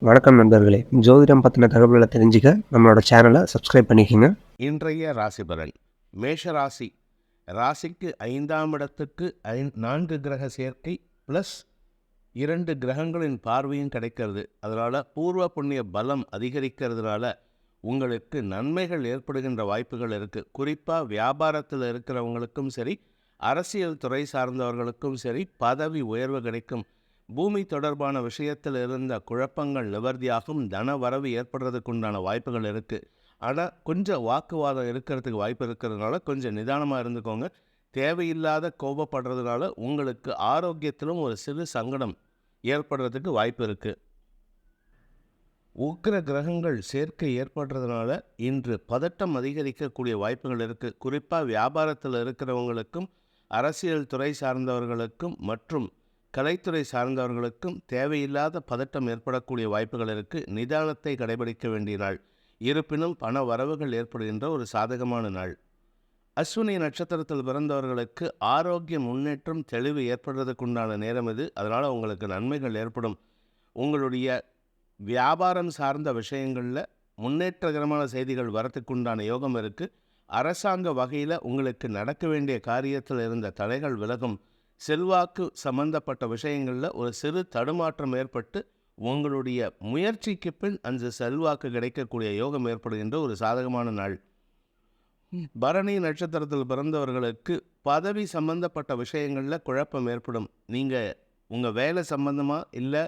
வணக்கம் நண்பர்களே. ஜோதிடம் பத்தின தகவல்கள தெரிஞ்சுக்க நம்மளோட சேனல சப்ஸ்கிரைப் பண்ணிக்கங்க. இன்றைய ராசி பலன். மேஷ ராசி. ராசிக்கு 5ஆம் இடத்துக்கு 4 கிரக சேர்க்கை ப்ளஸ் 2 கிரகங்களின் பார்வையும் கிடைக்கிறது. அதனால் பூர்வ புண்ணிய பலம் அதிகரிக்கிறதுனால உங்களுக்கு நன்மைகள் ஏற்படுகின்ற வாய்ப்புகள் இருக்குது. குறிப்பாக வியாபாரத்தில் இருக்கிறவங்களுக்கும் சரி, அரசியல் துறை சார்ந்தவர்களுக்கும் சரி பதவி உயர்வு கிடைக்கும். பூமி தொடர்பான விஷயத்தில் இருந்த குழப்பங்கள் நிவர்த்தியாகும். தன வரவு ஏற்படுறதுக்கு உண்டான வாய்ப்புகள் இருக்குது. ஆனால் கொஞ்சம் வாக்குவாதம் இருக்கிறதுக்கு வாய்ப்பு இருக்கிறதுனால கொஞ்சம் நிதானமாக இருந்துக்கோங்க. தேவையில்லாத கோபப்படுறதுனால உங்களுக்கு ஆரோக்கியத்திலும் ஒரு சிறு சங்கடம் ஏற்படுறதுக்கு வாய்ப்பு இருக்குது. உக்கிர கிரகங்கள் சேர்க்கை ஏற்படுறதுனால இன்று பதட்டம் அதிகரிக்கக்கூடிய வாய்ப்புகள் இருக்குது. குறிப்பாக வியாபாரத்தில் இருக்கிறவங்களுக்கும், அரசியல் துறை சார்ந்தவர்களுக்கும் மற்றும் கலைத்துறை சார்ந்தவர்களுக்கும் தேவையில்லாத பதட்டம் ஏற்படக்கூடிய வாய்ப்புகள் இருக்குது. நிதானத்தை கடைபிடிக்க வேண்டிய நாள். இருப்பினும் பண வரவுகள் ஏற்படுகின்ற ஒரு சாதகமான நாள். அஸ்வினி நட்சத்திரத்தில் பிறந்தவர்களுக்கு ஆரோக்கிய முன்னேற்றம் தெளிவு ஏற்படுறதுக்குண்டான நேரம் இது. அதனால் உங்களுக்கு நன்மைகள் ஏற்படும். உங்களுடைய வியாபாரம் சார்ந்த விஷயங்களில் முன்னேற்றகரமான செய்திகள் வரத்துக்குண்டான யோகம் இருக்குது. அரசாங்க வகையில் உங்களுக்கு நடக்க வேண்டிய காரியத்தில் இருந்த தடைகள் விலகும். செல்வாக்கு சம்பந்தப்பட்ட விஷயங்களில் ஒரு சிறு தடுமாற்றம் ஏற்பட்டு உங்களுடைய முயற்சிக்கு பின் அந்த செல்வாக்கு கிடைக்கக்கூடிய யோகம் ஏற்படுகின்ற ஒரு சாதகமான நாள். பரணி நட்சத்திரத்தில் பிறந்தவர்களுக்கு பதவி சம்பந்தப்பட்ட விஷயங்களில் குழப்பம் ஏற்படும். நீங்கள் உங்கள் வேலை சம்பந்தமாக இல்லை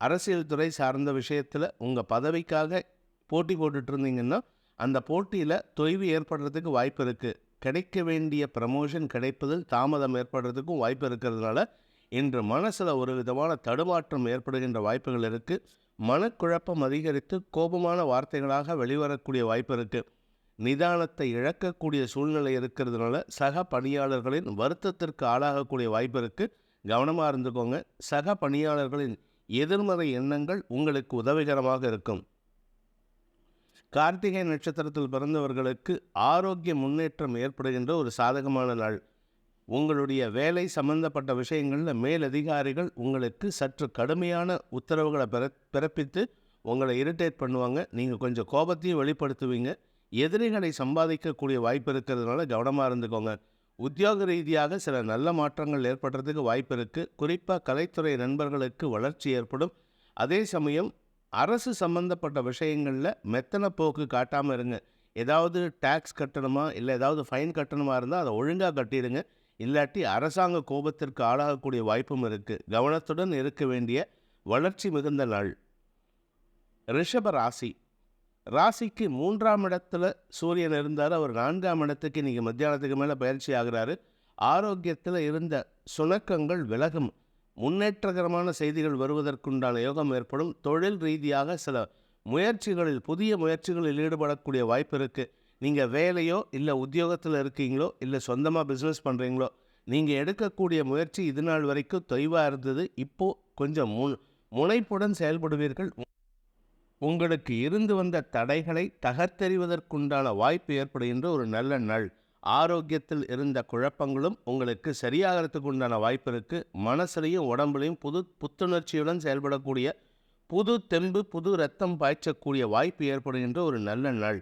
அரசியல் துறை சார்ந்த விஷயத்தில் உங்கள் பதவிக்காக போட்டி போட்டுட்டு இருந்தீங்கன்னா அந்த போட்டியில் தொய்வு ஏற்படுறதுக்கு வாய்ப்பு இருக்குது. கிடைக்க வேண்டிய ப்ரமோஷன் கிடைப்பதில் தாமதம் ஏற்படுறதுக்கும் வாய்ப்பு இருக்கிறதுனால இன்று மனசில் ஒரு விதமான தடுமாற்றம் ஏற்படுகின்ற வாய்ப்புகள் இருக்குது. மனக்குழப்பம் அதிகரித்து கோபமான வார்த்தைகளாக வெளிவரக்கூடிய வாய்ப்பு இருக்குது. நிதானத்தை இழக்கக்கூடிய சூழ்நிலை இருக்கிறதுனால சக பணியாளர்களின் வருத்தத்திற்கு ஆளாகக்கூடிய வாய்ப்பு இருக்குது. கவனமாக இருந்துக்கோங்க. சக பணியாளர்களின் எதிர்மறை எண்ணங்கள் உங்களுக்கு உதவிகரமாக இருக்கும். கார்த்திகை நட்சத்திரத்தில் பிறந்தவர்களுக்கு ஆரோக்கிய முன்னேற்றம் ஏற்படுகின்ற ஒரு சாதகமான நாள். உங்களுடைய வேலை சம்பந்தப்பட்ட விஷயங்களில் மேலதிகாரிகள் உங்களுக்கு சற்று கடுமையான உத்தரவுகளை பிறப்பித்து உங்களை இரிட்டேட் பண்ணுவாங்க. நீங்கள் கொஞ்சம் கோபத்தையும் வெளிப்படுத்துவீங்க. எதிரிகளை சம்பாதிக்கக்கூடிய வாய்ப்பு இருக்கிறதுனால கவனமாக இருந்துக்கோங்க. உத்தியோக ரீதியாக சில நல்ல மாற்றங்கள் ஏற்படுறதுக்கு வாய்ப்பு இருக்குது. குறிப்பாக கலைத்துறை நண்பர்களுக்கு வளர்ச்சி ஏற்படும். அதே சமயம் அரசு சம்பந்தப்பட்ட விஷயங்களில் மெத்தன போக்கு காட்டாமல் இருங்க. ஏதாவது டேக்ஸ் கட்டணுமா இல்லை ஏதாவது ஃபைன் கட்டணுமா இருந்தால் அதை ஒழுங்காக கட்டிடுங்க. இல்லாட்டி அரசாங்க கோபத்திற்கு ஆளாகக்கூடிய வாய்ப்பும் இருக்குது. கவனத்துடன் இருக்க வேண்டிய வளர்ச்சி மிகுந்த நாள். ரிஷப ராசி. ராசிக்கு 3ஆம் இடத்துல சூரியன் இருந்தார். அவர் 4ஆம் இடத்துக்கு இன்றைக்கி மத்தியானத்துக்கு மேலே பயிற்சி ஆகிறாரு. ஆரோக்கியத்தில் இருந்த சுணக்கங்கள் விலகும். முன்னேற்றகரமான செய்திகள் வருவதற்குண்டான யோகம் ஏற்படும். தொழில் ரீதியாக சில முயற்சிகளில் புதிய முயற்சிகளில் ஈடுபடக்கூடிய வாய்ப்பு இருக்குது. நீங்கள் வேலையோ இல்லை உத்தியோகத்தில் இருக்கீங்களோ இல்லை சொந்தமாக பிஸ்னஸ் பண்ணுறீங்களோ நீங்கள் எடுக்கக்கூடிய முயற்சி இது நாள் வரைக்கும் தொய்வாக இருந்தது. இப்போது கொஞ்சம் முனைப்புடன் செயல்படுவீர்கள். உங்களுக்கு இருந்து வந்த தடைகளை தகர்த்தெறிவதற்குண்டான வாய்ப்பு ஏற்படுகின்ற ஒரு நல்ல நாள். ஆரோக்கியத்தில் இருந்த குழப்பங்களும் உங்களுக்கு சரியாகிறதுக்கு உண்டான வாய்ப்பு இருக்குது. மனசுலையும் உடம்புலையும் புத்துணர்ச்சியுடன் செயல்படக்கூடிய புது தெம்பு புது ரத்தம் பாய்ச்சக்கூடிய வாய்ப்பு ஏற்படுகின்ற ஒரு நல்ல நாள்.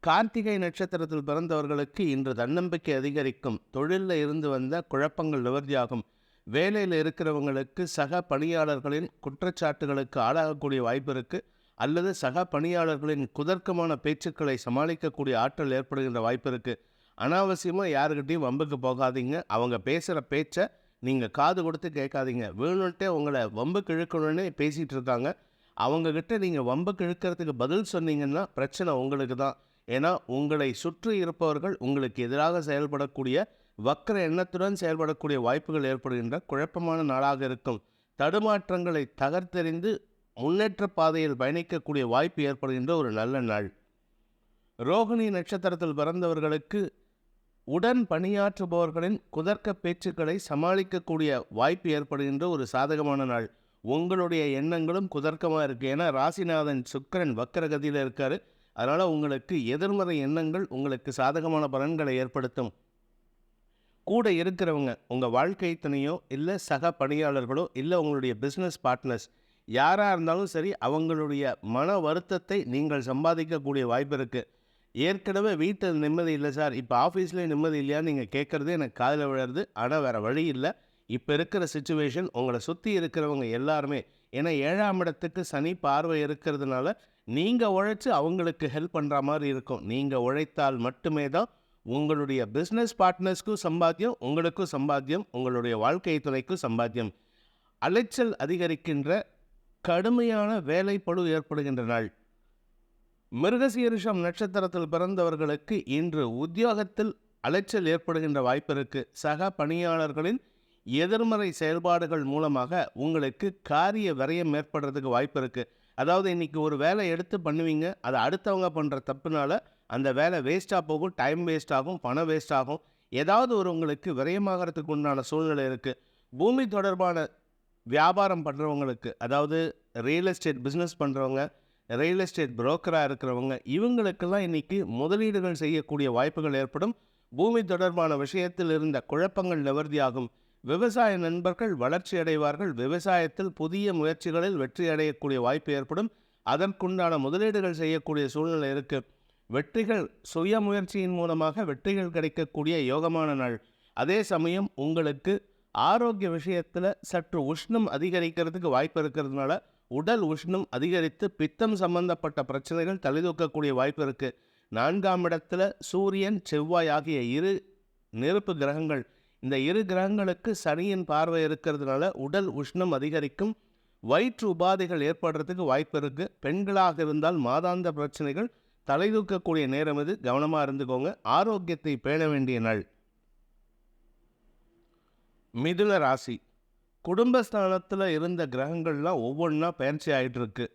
கார்த்திகை நட்சத்திரத்தில் பிறந்தவர்களுக்கு இன்று தன்னம்பிக்கை அதிகரிக்கும். தொழிலில் இருந்து வந்த குழப்பங்கள் நிவர்த்தியாகும். வேலையில் இருக்கிறவங்களுக்கு சக பணியாளர்களின் குற்றச்சாட்டுகளுக்கு ஆளாகக்கூடிய வாய்ப்பு இருக்குது. அல்லது சக பணியாளர்களின் குதர்க்கமான பேச்சுக்களை சமாளிக்கக்கூடிய ஆற்றல் ஏற்படுகின்ற வாய்ப்பு இருக்குது. அனாவசியமாக யாருக்கிட்டையும் வம்புக்கு போகாதீங்க. அவங்க பேசுகிற பேச்சை நீங்கள் காது கொடுத்து கேட்காதீங்க. வேணுன்ட்டே உங்களை வம்புக்கு இழுக்கணுன்னே பேசிகிட்டு இருக்காங்க. அவங்கக்கிட்ட நீங்கள் வம்புக்கு இழுக்கிறதுக்கு பதில் சொன்னீங்கன்னா பிரச்சனை உங்களுக்கு தான். ஏன்னா உங்களை சுற்றி இருப்பவர்கள் உங்களுக்கு எதிராக செயல்படக்கூடிய வக்கர எண்ணத்துடன் செயல்படக்கூடிய வாய்ப்புகள் ஏற்படுகின்ற குழப்பமான நாளாக இருக்கும். தடுமாற்றங்களை தகர்த்தெறிந்து முன்னேற்ற பாதையில் பயணிக்கக்கூடிய வாய்ப்பு ஏற்படுகின்ற ஒரு நல்ல நாள். ரோகிணி நட்சத்திரத்தில் பிறந்தவர்களுக்கு உடன் பணியாற்றுபவர்களின் குதர்க்க பேச்சுக்களை சமாளிக்கக்கூடிய வாய்ப்பு ஏற்படுகின்ற ஒரு சாதகமான நாள். உங்களுடைய எண்ணங்களும் குதர்க்கமாக இருக்குது. ஏன்னா ராசிநாதன் சுக்கிரன் வக்கரகதியில் இருக்கார். அதனால் உங்களுக்கு எதிர்மறை எண்ணங்கள் உங்களுக்கு சாதகமான பலன்களை ஏற்படுத்தும். கூட இருக்கிறவங்க உங்கள் வாழ்க்கை துணையோ இல்லை சக பணியாளர்களோ இல்லை உங்களுடைய பிஸ்னஸ் பார்ட்னர்ஸ் யாராக இருந்தாலும் சரி அவங்களுடைய மன வருத்தத்தை நீங்கள் சம்பாதிக்கக்கூடிய வாய்ப்பு இருக்குது. ஏற்கனவே வீட்டில் நிம்மதி இல்லை சார், இப்போ ஆஃபீஸ்லேயே நிம்மதி இல்லையான்னு நீங்கள் கேட்குறது எனக்கு காதில் விழுறது. ஆனால் வேறு வழி இல்லை. இப்போ இருக்கிற சுச்சுவேஷன் உங்களை சுற்றி இருக்கிறவங்க எல்லாருமே, ஏன்னா 7ஆம் இடத்துக்கு சனி பார்வை இருக்கிறதுனால நீங்கள் உழைச்சி அவங்களுக்கு ஹெல்ப் பண்ணுற மாதிரி இருக்கும். நீங்கள் உழைத்தால் மட்டுமே தான் உங்களுடைய பிஸ்னஸ் பார்ட்னர்ஸ்க்கும் சம்பாத்தியம், உங்களுக்கும் சம்பாத்தியம், உங்களுடைய வாழ்க்கை துணைக்கும் சம்பாத்தியம். அலைச்சல் அதிகரிக்கின்ற கடுமையான வேலைப்பளு ஏற்படுகின்ற நாள். மிருகசீரிஷம் நட்சத்திரத்தில் பிறந்தவர்களுக்கு இன்று உத்தியோகத்தில் அலைச்சல் ஏற்படுகின்ற வாய்ப்பு இருக்குது. சக பணியாளர்களின் எதிர்மறை செயல்பாடுகள் மூலமாக உங்களுக்கு காரிய விரயம் ஏற்படுறதுக்கு வாய்ப்பு இருக்குது. அதாவது இன்றைக்கி ஒரு வேலை எடுத்து பண்ணுவீங்க, அதை அடுத்தவங்க பண்ணுற தப்புனால அந்த வேலை வேஸ்ட்டாக போகும், டைம் வேஸ்ட் ஆகும், பணம் வேஸ்ட் ஆகும், ஏதாவது ஒரு உங்களுக்கு விரயமாகறதுக்கு உண்டான சூழ்நிலை இருக்குது. பூமி தொடர்பான வியாபாரம் பண்ணுறவங்களுக்கு, அதாவது ரியல் எஸ்டேட் பிஸ்னஸ் பண்ணுறவங்க, ரியல் எஸ்டேட் புரோக்கராக இருக்கிறவங்க, இவங்களுக்கெல்லாம் இன்றைக்கி முதலீடுகள் செய்யக்கூடிய வாய்ப்புகள் ஏற்படும். பூமி தொடர்பான விஷயத்தில் இருந்த குழப்பங்கள் நிவர்த்தியாகும். விவசாய நண்பர்கள் வளர்ச்சி அடைவார்கள். விவசாயத்தில் புதிய முயற்சிகளில் வெற்றி அடையக்கூடிய வாய்ப்பு ஏற்படும். அதற்குண்டான முதலீடுகள் செய்யக்கூடிய சூழ்நிலை இருக்குது. வெற்றிகள் சுய முயற்சியின் மூலமாக வெற்றிகள் கிடைக்கக்கூடிய யோகமான நாள். அதே சமயம் உங்களுக்கு ஆரோக்கிய விஷயத்தில் சற்று உஷ்ணம் அதிகரிக்கிறதுக்கு வாய்ப்பு இருக்கிறதுனால உடல் உஷ்ணம் அதிகரித்து பித்தம் சம்பந்தப்பட்ட பிரச்சனைகள் தலைதூக்கக்கூடிய வாய்ப்பு இருக்குது. 4ஆம் இடத்துல சூரியன் செவ்வாய் ஆகிய 2 நெருப்பு கிரகங்கள், இந்த 2 கிரகங்களுக்கு சனியின் பார்வை இருக்கிறதுனால உடல் உஷ்ணம் அதிகரிக்கும். வயிற்று உபாதைகள் ஏற்படுறதுக்கு வாய்ப்பு இருக்குது. பெண்களாக இருந்தால் மாதாந்த பிரச்சனைகள் தலைதூக்கக்கூடிய நேரம் இது, கவனமாக இருந்துக்கோங்க. ஆரோக்கியத்தை பேண வேண்டிய நாள். மிதுன ராசி. குடும்பஸ்தானத்தில் இருந்த கிரகங்கள்லாம் ஒவ்வொன்றா பயிற்சி ஆகிட்டு இருக்கு.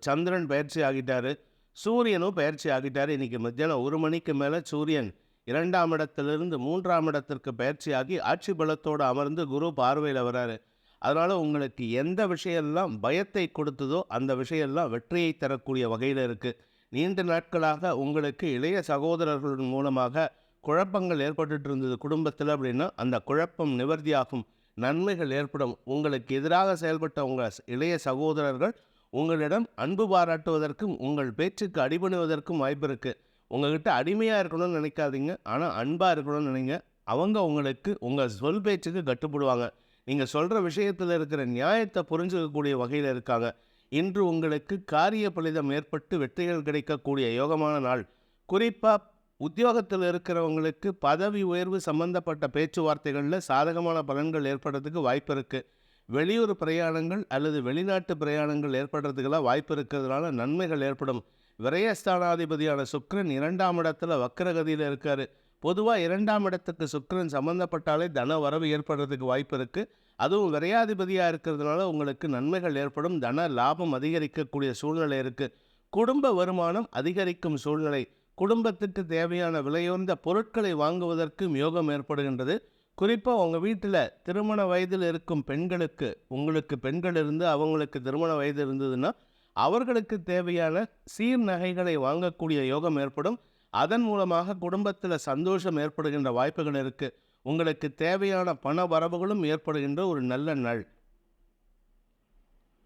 சந்திரன் பயிற்சி ஆகிட்டாரு, சூரியனும் பயிற்சி ஆகிட்டார். இன்றைக்கி மத்தியானம் 1 மணிக்கு மேலே சூரியன் 2ஆம் இடத்திலிருந்து 3ஆம் இடத்திற்கு பயிற்சியாகி ஆட்சி பலத்தோடு அமர்ந்து குரு பார்வையில் வராரு. அதனால் உங்களுக்கு எந்த விஷயம்லாம் பயத்தை கொடுத்ததோ அந்த விஷயம்லாம் வெற்றியை தரக்கூடிய வகையில் இருக்குது. நீண்ட நாட்களாக உங்களுக்கு இளைய சகோதரர்கள் மூலமாக குழப்பங்கள் ஏற்பட்டு இருந்தது குடும்பத்தில் அப்படின்னா அந்த குழப்பம் நிவர்த்தியாகும், நன்மைகள் ஏற்படும். உங்களுக்கு எதிராக செயல்பட்ட உங்கள் இளைய சகோதரர்கள் உங்களிடம் அன்பு பாராட்டுவதற்கும் உங்கள் பேச்சுக்கு அடிபணிவதற்கும் வாய்ப்பு இருக்குது. உங்கள்கிட்ட அடிமையாக இருக்கணும்னு நினைக்காதீங்க, ஆனால் அன்பாக இருக்கணும்னு நினைங்க. அவங்க உங்களுக்கு உங்கள் சொல் பேச்சுக்கு கட்டுப்படுவாங்க. நீங்கள் சொல்கிற விஷயத்தில் இருக்கிற நியாயத்தை புரிஞ்சுக்கக்கூடிய வகையில் இருக்காங்க. இன்று உங்களுக்கு காரிய பலிதம் ஏற்பட்டு வெற்றிகள் கிடைக்கக்கூடிய யோகமான நாள். குறிப்பாக உத்தியோகத்தில் இருக்கிறவங்களுக்கு பதவி உயர்வு சம்பந்தப்பட்ட பேச்சுவார்த்தைகளில் சாதகமான பலன்கள் ஏற்படுறதுக்கு வாய்ப்பு இருக்குது. வெளியூர் பிரயாணங்கள் அல்லது வெளிநாட்டு பிரயாணங்கள் ஏற்படுறதுக்கெல்லாம் வாய்ப்பு இருக்கிறதுனால நன்மைகள் ஏற்படும். விரயஸ்தானாதிபதியான சுக்கிரன் 2ஆம் இடத்துல வக்கரகதியில் இருக்கார். பொதுவாக 2ஆம் இடத்துக்கு சுக்கிரன் சம்மந்தப்பட்டாலே தன வரவு ஏற்படுறதுக்கு வாய்ப்பு இருக்குது. அதுவும் விரையாதிபதியாக இருக்கிறதுனால உங்களுக்கு நன்மைகள் ஏற்படும். தன லாபம் அதிகரிக்கக்கூடிய சூழ்நிலை இருக்குது. குடும்ப வருமானம் அதிகரிக்கும் சூழ்நிலை. குடும்பத்துக்கு தேவையான விலையுயர்ந்த பொருட்களை வாங்குவதற்கும் யோகம் ஏற்படுகின்றது. குறிப்பாக உங்கள் வீட்டில் திருமண வயதில் இருக்கும் பெண்களுக்கு, உங்களுக்கு பெண்கள் இருந்து அவங்களுக்கு திருமண வயது இருந்ததுன்னா அவர்களுக்கு தேவையான சீர் நகைகளை வாங்கக்கூடிய யோகம் ஏற்படும். அதன் மூலமாக குடும்பத்தில் சந்தோஷம் ஏற்படுகின்ற வாய்ப்புகள் இருக்குது. உங்களுக்கு தேவையான பண வரவுகளும் ஏற்படுகின்ற ஒரு நல்ல நாள்.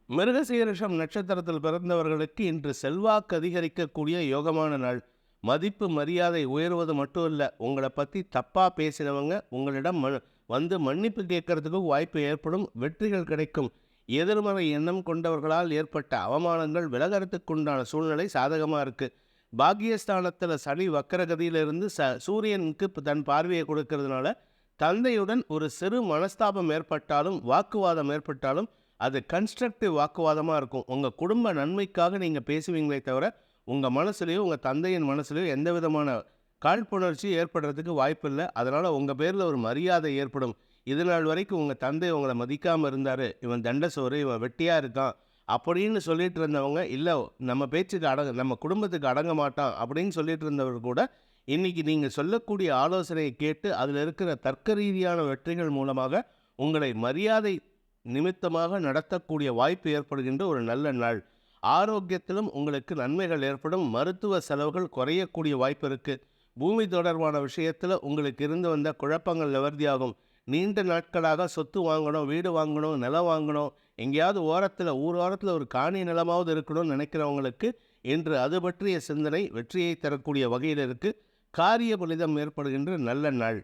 மிருகசீரிஷம் நட்சத்திரத்தில் பிறந்தவர்களுக்கு இன்று செல்வாக்கு அதிகரிக்கக்கூடிய யோகமான நாள். மதிப்பு மரியாதை உயர்வது மட்டும் இல்லை, உங்களை பற்றி தப்பாக பேசினவங்க உங்களிடம் வந்து மன்னிப்பு கேட்கறதுக்கு வாய்ப்பு ஏற்படும். வெற்றிகள் கிடைக்கும். எதிர்மறை எண்ணம் கொண்டவர்களால் ஏற்பட்ட அவமானங்கள் விலகறதுக்குண்டான சூழ்நிலை சாதகமாக இருக்குது. பாக்கியஸ்தானத்தில் சனி வக்கரகதியிலிருந்து சூரியனுக்கு தன் பார்வையை கொடுக்கறதுனால தந்தையுடன் ஒரு சிறு மனஸ்தாபம் ஏற்பட்டாலும் வாக்குவாதம் ஏற்பட்டாலும் அது கன்ஸ்ட்ரக்டிவ் வாக்குவாதமாக இருக்கும். உங்கள் குடும்ப நன்மைக்காக நீங்கள் பேசுவீங்களே தவிர உங்கள் மனசுலேயோ உங்கள் தந்தையின் மனசுலேயோ எந்த விதமான காழ்ப்புணர்ச்சி ஏற்படுறதுக்கு வாய்ப்பு இல்லை. அதனால் உங்கள் பேரில் ஒரு மரியாதை ஏற்படும். இது நாள் வரைக்கும் உங்கள் தந்தை உங்களை மதிக்காமல் இருந்தார், இவன் தண்டசோறு, இவன் வெட்டியாக இருக்கான் அப்படின்னு சொல்லிட்டு இருந்தவங்க, இல்லை நம்ம பேச்சுக்கு நம்ம குடும்பத்துக்கு அடங்க மாட்டான் அப்படின்னு சொல்லிட்டு இருந்தவர் கூட இன்றைக்கி நீங்கள் சொல்லக்கூடிய ஆலோசனையை கேட்டு அதில் இருக்கிற தர்க்க ரீதியான வெற்றிகள் மூலமாக உங்களை மரியாதை நிமித்தமாக நடத்தக்கூடிய வாய்ப்பு ஏற்படுகின்ற ஒரு நல்ல நாள். ஆரோக்கியத்திலும் உங்களுக்கு நன்மைகள் ஏற்படும். மருத்துவ செலவுகள் குறையக்கூடிய வாய்ப்பு இருக்குது. பூமி தொடர்பான விஷயத்தில் உங்களுக்கு இருந்து வந்த குழப்பங்கள் நிவர்த்தியாகும். நீண்ட நாட்களாக சொத்து வாங்கணும், வீடு வாங்கணும், நிலம் வாங்கணும், எங்கேயாவது ஊர் ஓரத்தில் ஒரு காணி நிலமாவது இருக்கணும்னு நினைக்கிறவங்களுக்கு இன்று அது பற்றிய சிந்தனை வெற்றியை தரக்கூடிய வகையில் இருக்குது. காரிய பலிதம் ஏற்படுகின்ற நல்ல நாள்.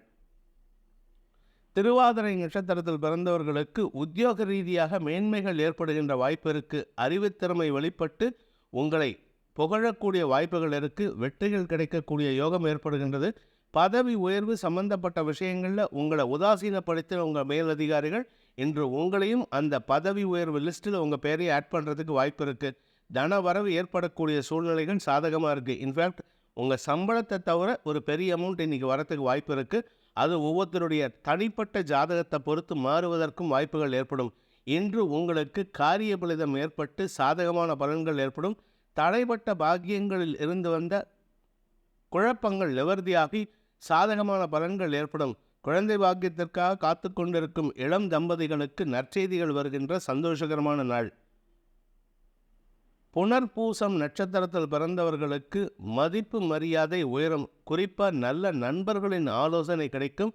திருவாதிரை நட்சத்திரத்தில் பிறந்தவர்களுக்கு உத்தியோக ரீதியாக மேன்மைகள் ஏற்படுகின்ற வாய்ப்பு இருக்குது. அறிவுத்திறமை வெளிப்பட்டு உங்களை புகழக்கூடிய வாய்ப்புகள் இருக்குது. வெற்றிகள் கிடைக்கக்கூடிய யோகம் ஏற்படுகின்றது. பதவி உயர்வு சம்பந்தப்பட்ட விஷயங்களில் உங்களை உதாசீனப்படுத்தின உங்கள் மேலதிகாரிகள் இன்று உங்களையும் அந்த பதவி உயர்வு லிஸ்ட்டில் உங்கள் பேரையை ஆட் பண்ணுறதுக்கு வாய்ப்பு இருக்குது. தன வரவு ஏற்படக்கூடிய சூழ்நிலைகள் சாதகமாக இருக்குது. இன்ஃபேக்ட் உங்கள் சம்பளத்தை தவிர ஒரு பெரிய அமௌண்ட் இன்றைக்கி வரத்துக்கு வாய்ப்பு இருக்குது. அது ஒவ்வொருத்தருடைய தனிப்பட்ட ஜாதகத்தை பொறுத்து மாறுவதற்கும் வாய்ப்புகள் ஏற்படும். இன்று உங்களுக்கு காரிய பலிதம் ஏற்பட்டு சாதகமான பலன்கள் ஏற்படும். தடைப்பட்ட பாக்கியங்களில் இருந்து வந்த குழப்பங்கள் நிவர்த்தியாகி சாதகமான பலன்கள் ஏற்படும். குழந்தை பாக்கியத்திற்காக காத்து கொண்டிருக்கும் இளம் தம்பதிகளுக்கு நற்செய்திகள் வருகின்ற சந்தோஷகரமான நாள். புனர்பூசம் நட்சத்திரத்தில் பிறந்தவர்களுக்கு மதிப்பு மரியாதை உயரும். குறிப்பாக நல்ல நண்பர்களின் ஆலோசனை கிடைக்கும்.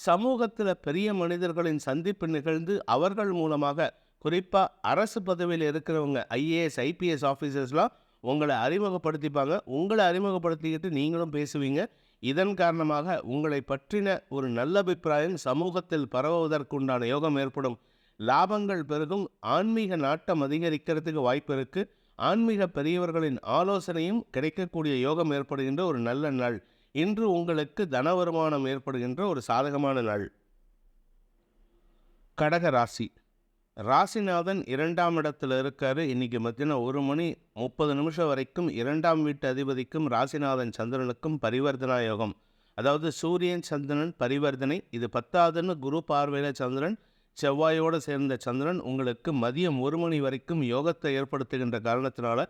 சமூகத்தில் பெரிய மனிதர்களின் சந்திப்பு நிகழ்ந்து அவர்கள் மூலமாக குறிப்பாக அரசு பதவியில் இருக்கிறவங்க IAS IPS ஆஃபீஸர்ஸ்லாம் உங்களை அறிமுகப்படுத்திப்பாங்க. உங்களை அறிமுகப்படுத்திக்கிட்டு நீங்களும் பேசுவீங்க. இதன் காரணமாக உங்களை பற்றின ஒரு நல்ல அபிப்பிராயம் சமூகத்தில் பரவுவதற்குண்டான யோகம் ஏற்படும். லாபங்கள் பெருகும். ஆன்மீக நாட்டம் அதிகரிக்கிறதுக்கு வாய்ப்பு இருக்குது. ஆன்மீக பெரியவர்களின் ஆலோசனையும் கிடைக்கக்கூடிய யோகம் ஏற்படுகின்ற ஒரு நல்ல நாள். இன்று உங்களுக்கு தன வருமானம் ஏற்படுகின்ற ஒரு சாதகமான நாள். கடக ராசி. ராசிநாதன் 2ஆம் இடத்துல இருக்காரு. இன்றைக்கி மத்தியானம் 1:30 வரைக்கும் 2ஆம் வீட்டு அதிபதிக்கும் ராசிநாதன் சந்திரனுக்கும் பரிவர்த்தனா யோகம். அதாவது சூரியன் சந்திரன் பரிவர்த்தனை. இது 10ஆவதுன்னு குரு பார்வையில் சந்திரன் செவ்வாயோடு சேர்ந்த சந்திரன் உங்களுக்கு மதியம் 1 வரைக்கும் யோகத்தை ஏற்படுத்துகின்ற காரணத்தினால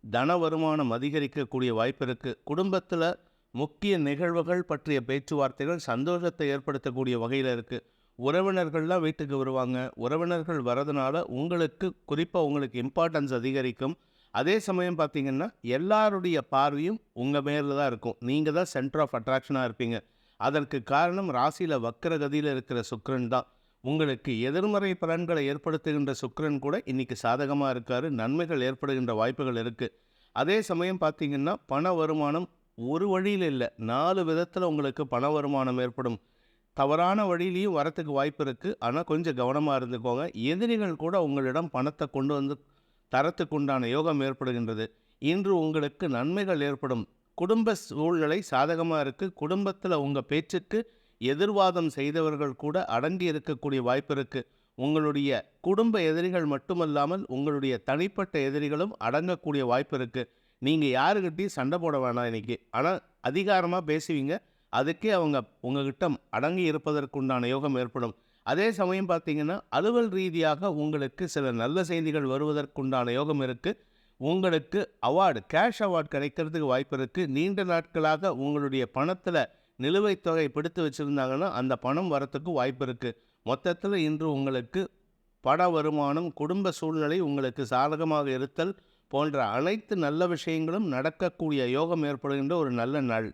தன வருமானம் அதிகரிக்கக்கூடிய வாய்ப்பு இருக்குது. குடும்பத்தில் முக்கிய நிகழ்வுகள் பற்றிய பேச்சுவார்த்தைகள் சந்தோஷத்தை ஏற்படுத்தக்கூடிய வகையில் இருக்குது. உறவினர்கள்லாம் வீட்டுக்கு வருவாங்க. உறவினர்கள் வரதுனால உங்களுக்கு குறிப்பாக உங்களுக்கு இம்பார்ட்டன்ஸ் அதிகரிக்கும். அதே சமயம் பார்த்திங்கன்னா எல்லாருடைய பார்வையும் உங்கள் மேலே தான் இருக்கும். நீங்கள் தான் சென்டர் ஆஃப் அட்ராக்ஷனாக இருப்பீங்க. அதற்கு காரணம் ராசியில் வக்கரகதியில் இருக்கிற சுக்கிரன் தான். உங்களுக்கு எதிர்மறை பலன்களை ஏற்படுத்துகின்ற சுக்கிரன் கூட இன்றைக்கி சாதகமாக இருக்கார். நன்மைகள் ஏற்படுகின்ற வாய்ப்புகள் இருக்குது. அதே சமயம் பார்த்திங்கன்னா பண வருமானம் ஒரு வழியில் இல்லை, 4 விதத்தில் உங்களுக்கு பண வருமானம் ஏற்படும். தவறான வழியிலையும் வரத்துக்கு வாய்ப்பு இருக்குது. ஆனால் கொஞ்சம் கவனமாக இருந்துக்கோங்க. எதிரிகள் கூட உங்களிடம் பணத்தை கொண்டு வந்து தரத்துக்குண்டான யோகம் ஏற்படுகின்றது. இன்று உங்களுக்கு நன்மைகள் ஏற்படும். குடும்ப சூழ்நிலை சாதகமாக இருக்குது. குடும்பத்தில் உங்கள் பேச்சுக்கு எதிர்வாதம் செய்தவர்கள் கூட அடங்கி இருக்கக்கூடிய வாய்ப்பு இருக்குது. உங்களுடைய குடும்ப எதிரிகள் மட்டுமல்லாமல் உங்களுடைய தனிப்பட்ட எதிரிகளும் அடங்கக்கூடிய வாய்ப்பு இருக்குது. நீங்கள் யாருக்கிட்டையும் சண்டை போட வேணாம் இன்றைக்கி. ஆனால் அதிகாரமாக பேசுவீங்க. அதுக்கே அவங்க உங்ககிட்ட அடங்கி இருப்பதற்குண்டான யோகம் ஏற்படும். அதே சமயம் பார்த்திங்கன்னா அலுவல் ரீதியாக உங்களுக்கு சில நல்ல செய்திகள் வருவதற்குண்டான யோகம் இருக்குது. உங்களுக்கு அவார்டு கேஷ் அவார்டு கிடைக்கிறதுக்கு வாய்ப்பு இருக்குது. நீண்ட நாட்களாக உங்களுடைய பணத்தில் நிலுவைத் தொகை பிடித்து வச்சுருந்தாங்கன்னா அந்த பணம் வரத்துக்கு வாய்ப்பு இருக்குது. மொத்தத்தில் இன்று உங்களுக்கு பண வருமானம், குடும்ப சூழ்நிலை உங்களுக்கு சாதகமாக இருத்தல் போன்ற அனைத்து நல்ல விஷயங்களும் நடக்கக்கூடிய யோகம் ஏற்படுகின்ற ஒரு நல்ல நாள்.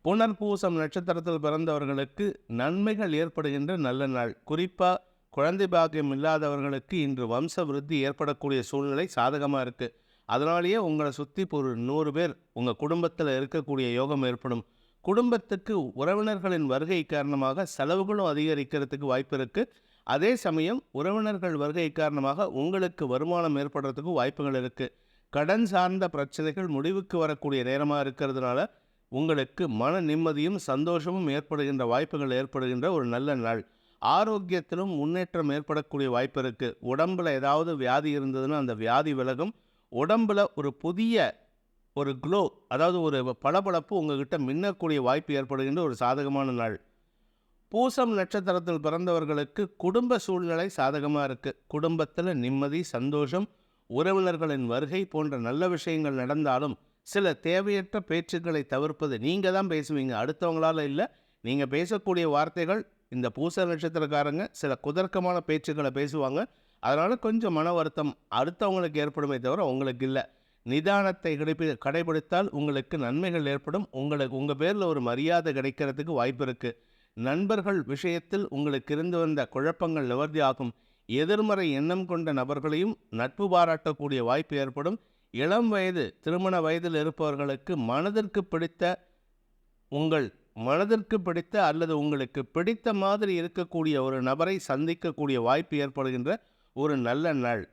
புனர்பூசம் நட்சத்திரத்தில் பிறந்தவர்களுக்கு நன்மைகள் ஏற்படுகின்ற நல்ல நாள். குறிப்பாக குழந்தை பாக்கியம் இல்லாதவர்களுக்கு இன்று வம்ச விருத்தி ஏற்படக்கூடிய சூழ்நிலை சாதகமாக இருக்குது. அதனாலேயே உங்களை சுற்றி ஒரு 100 பேர் உங்கள் குடும்பத்தில் இருக்கக்கூடிய யோகம் ஏற்படும். குடும்பத்துக்கு உறவினர்களின் வருகை காரணமாக செலவுகளும் அதிகரிக்கிறதுக்கு வாய்ப்பு இருக்குது. அதே சமயம் உறவினர்கள் வருகை காரணமாக உங்களுக்கு வருமானம் ஏற்படுறதுக்கு வாய்ப்புகள் இருக்குது. கடன் சார்ந்த பிரச்சனைகள் முடிவுக்கு வரக்கூடிய நேரமாக இருக்கிறதுனால உங்களுக்கு மன நிம்மதியும் சந்தோஷமும் ஏற்படுகின்ற வாய்ப்புகள் ஏற்படுகின்ற ஒரு நல்ல நாள். ஆரோக்கியத்திலும் முன்னேற்றம் ஏற்படக்கூடிய வாய்ப்பு இருக்குது. உடம்பில் ஏதாவது வியாதி இருந்ததுன்னா அந்த வியாதி விலகும். உடம்பில் ஒரு புதிய ஒரு க்ளோ, அதாவது ஒரு பளபளப்பு உங்கள்கிட்ட மின்னக்கூடிய வாய்ப்பு ஏற்படுகின்ற ஒரு சாதகமான நாள். பூசம் நட்சத்திரத்தில் பிறந்தவர்களுக்கு குடும்ப சூழ்நிலை சாதகமாக இருக்குது. குடும்பத்தில் நிம்மதி, சந்தோஷம், உறவினர்களின் வருகை போன்ற நல்ல விஷயங்கள் நடந்தாலும் சில தேவையற்ற பேச்சுக்களை தவிர்ப்பது. நீங்கள் தான் பேசுவீங்க, அடுத்தவங்களால் இல்லை. நீங்கள் பேசக்கூடிய வார்த்தைகள் இந்த பூச நட்சத்திரக்காரங்க சில குதர்க்கமான பேச்சுக்களை பேசுவாங்க. அதனால் கொஞ்சம் மன வருத்தம் அடுத்தவங்களுக்கு ஏற்படுமே தவிர உங்களுக்கு இல்லை. நிதானத்தை கடைபிடித்தால் உங்களுக்கு நன்மைகள் ஏற்படும். உங்கள் பேரில் ஒரு மரியாதை கிடைக்கிறதுக்கு வாய்ப்பு இருக்குது. நண்பர்கள் விஷயத்தில் உங்களுக்கு இருந்து வந்த குழப்பங்கள் நிவர்த்தி ஆகும். எதிர்மறை எண்ணம் கொண்ட நபர்களையும் நட்பு பாராட்டக்கூடிய வாய்ப்பு ஏற்படும். இளம் வயது திருமண வயதில் இருப்பவர்களுக்கு மனதிற்கு பிடித்த அல்லது உங்களுக்கு பிடித்த மாதிரி இருக்கக்கூடிய ஒரு நபரை சந்திக்கக்கூடிய வாய்ப்பு ஏற்படுகின்ற ஒரு நல்ல நாள்.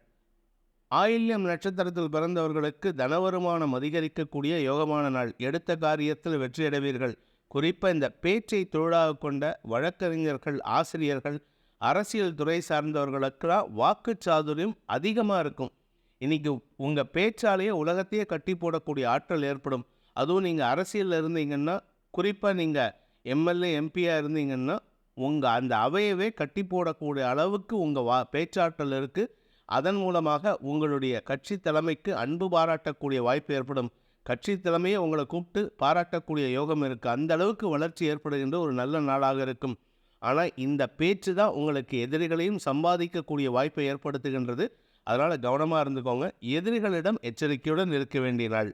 ஆயில்யம் நட்சத்திரத்தில் பிறந்தவர்களுக்கு தனவருமானம் அதிகரிக்கக்கூடிய யோகமான நாள். எடுத்த காரியத்தில் வெற்றியடைவீர்கள். குறிப்பாக இந்த பேச்சை தொழிலாக கொண்ட வழக்கறிஞர்கள், ஆசிரியர்கள், அரசியல் துறை சார்ந்தவர்களுக்கெல்லாம் வாக்கு சாதுரியம் அதிகமாக இருக்கும். இன்றைக்கி உங்கள் பேச்சாலேயே உலகத்தையே கட்டி போடக்கூடிய ஆற்றல் ஏற்படும். அதுவும் நீங்கள் அரசியலில் இருந்தீங்கன்னா, குறிப்பாக நீங்கள் எம்எல்ஏ எம்பியாக இருந்தீங்கன்னா, உங்கள் அந்த அவையவே கட்டி போடக்கூடிய அளவுக்கு உங்கள் பேச்சாற்றல் இருக்குது. அதன் மூலமாக உங்களுடைய கட்சி தலைமைக்கு அன்பு பாராட்டக்கூடிய வாய்ப்பு ஏற்படும். கட்சி தலைமையை உங்களை கூப்பிட்டு பாராட்டக்கூடிய யோகம் இருக்குது. அந்த அளவுக்கு வளர்ச்சி ஏற்படுகின்ற ஒரு நல்ல நாளாக இருக்கும். ஆனால் இந்த பேச்சு தான் உங்களுக்கு எதிரிகளையும் சம்பாதிக்கக்கூடிய வாய்ப்பை ஏற்படுத்துகின்றது. அதனால் கவனமாக இருந்துக்கோங்க. எதிரிகளிடம் எச்சரிக்கையுடன் இருக்க வேண்டிய நாள்.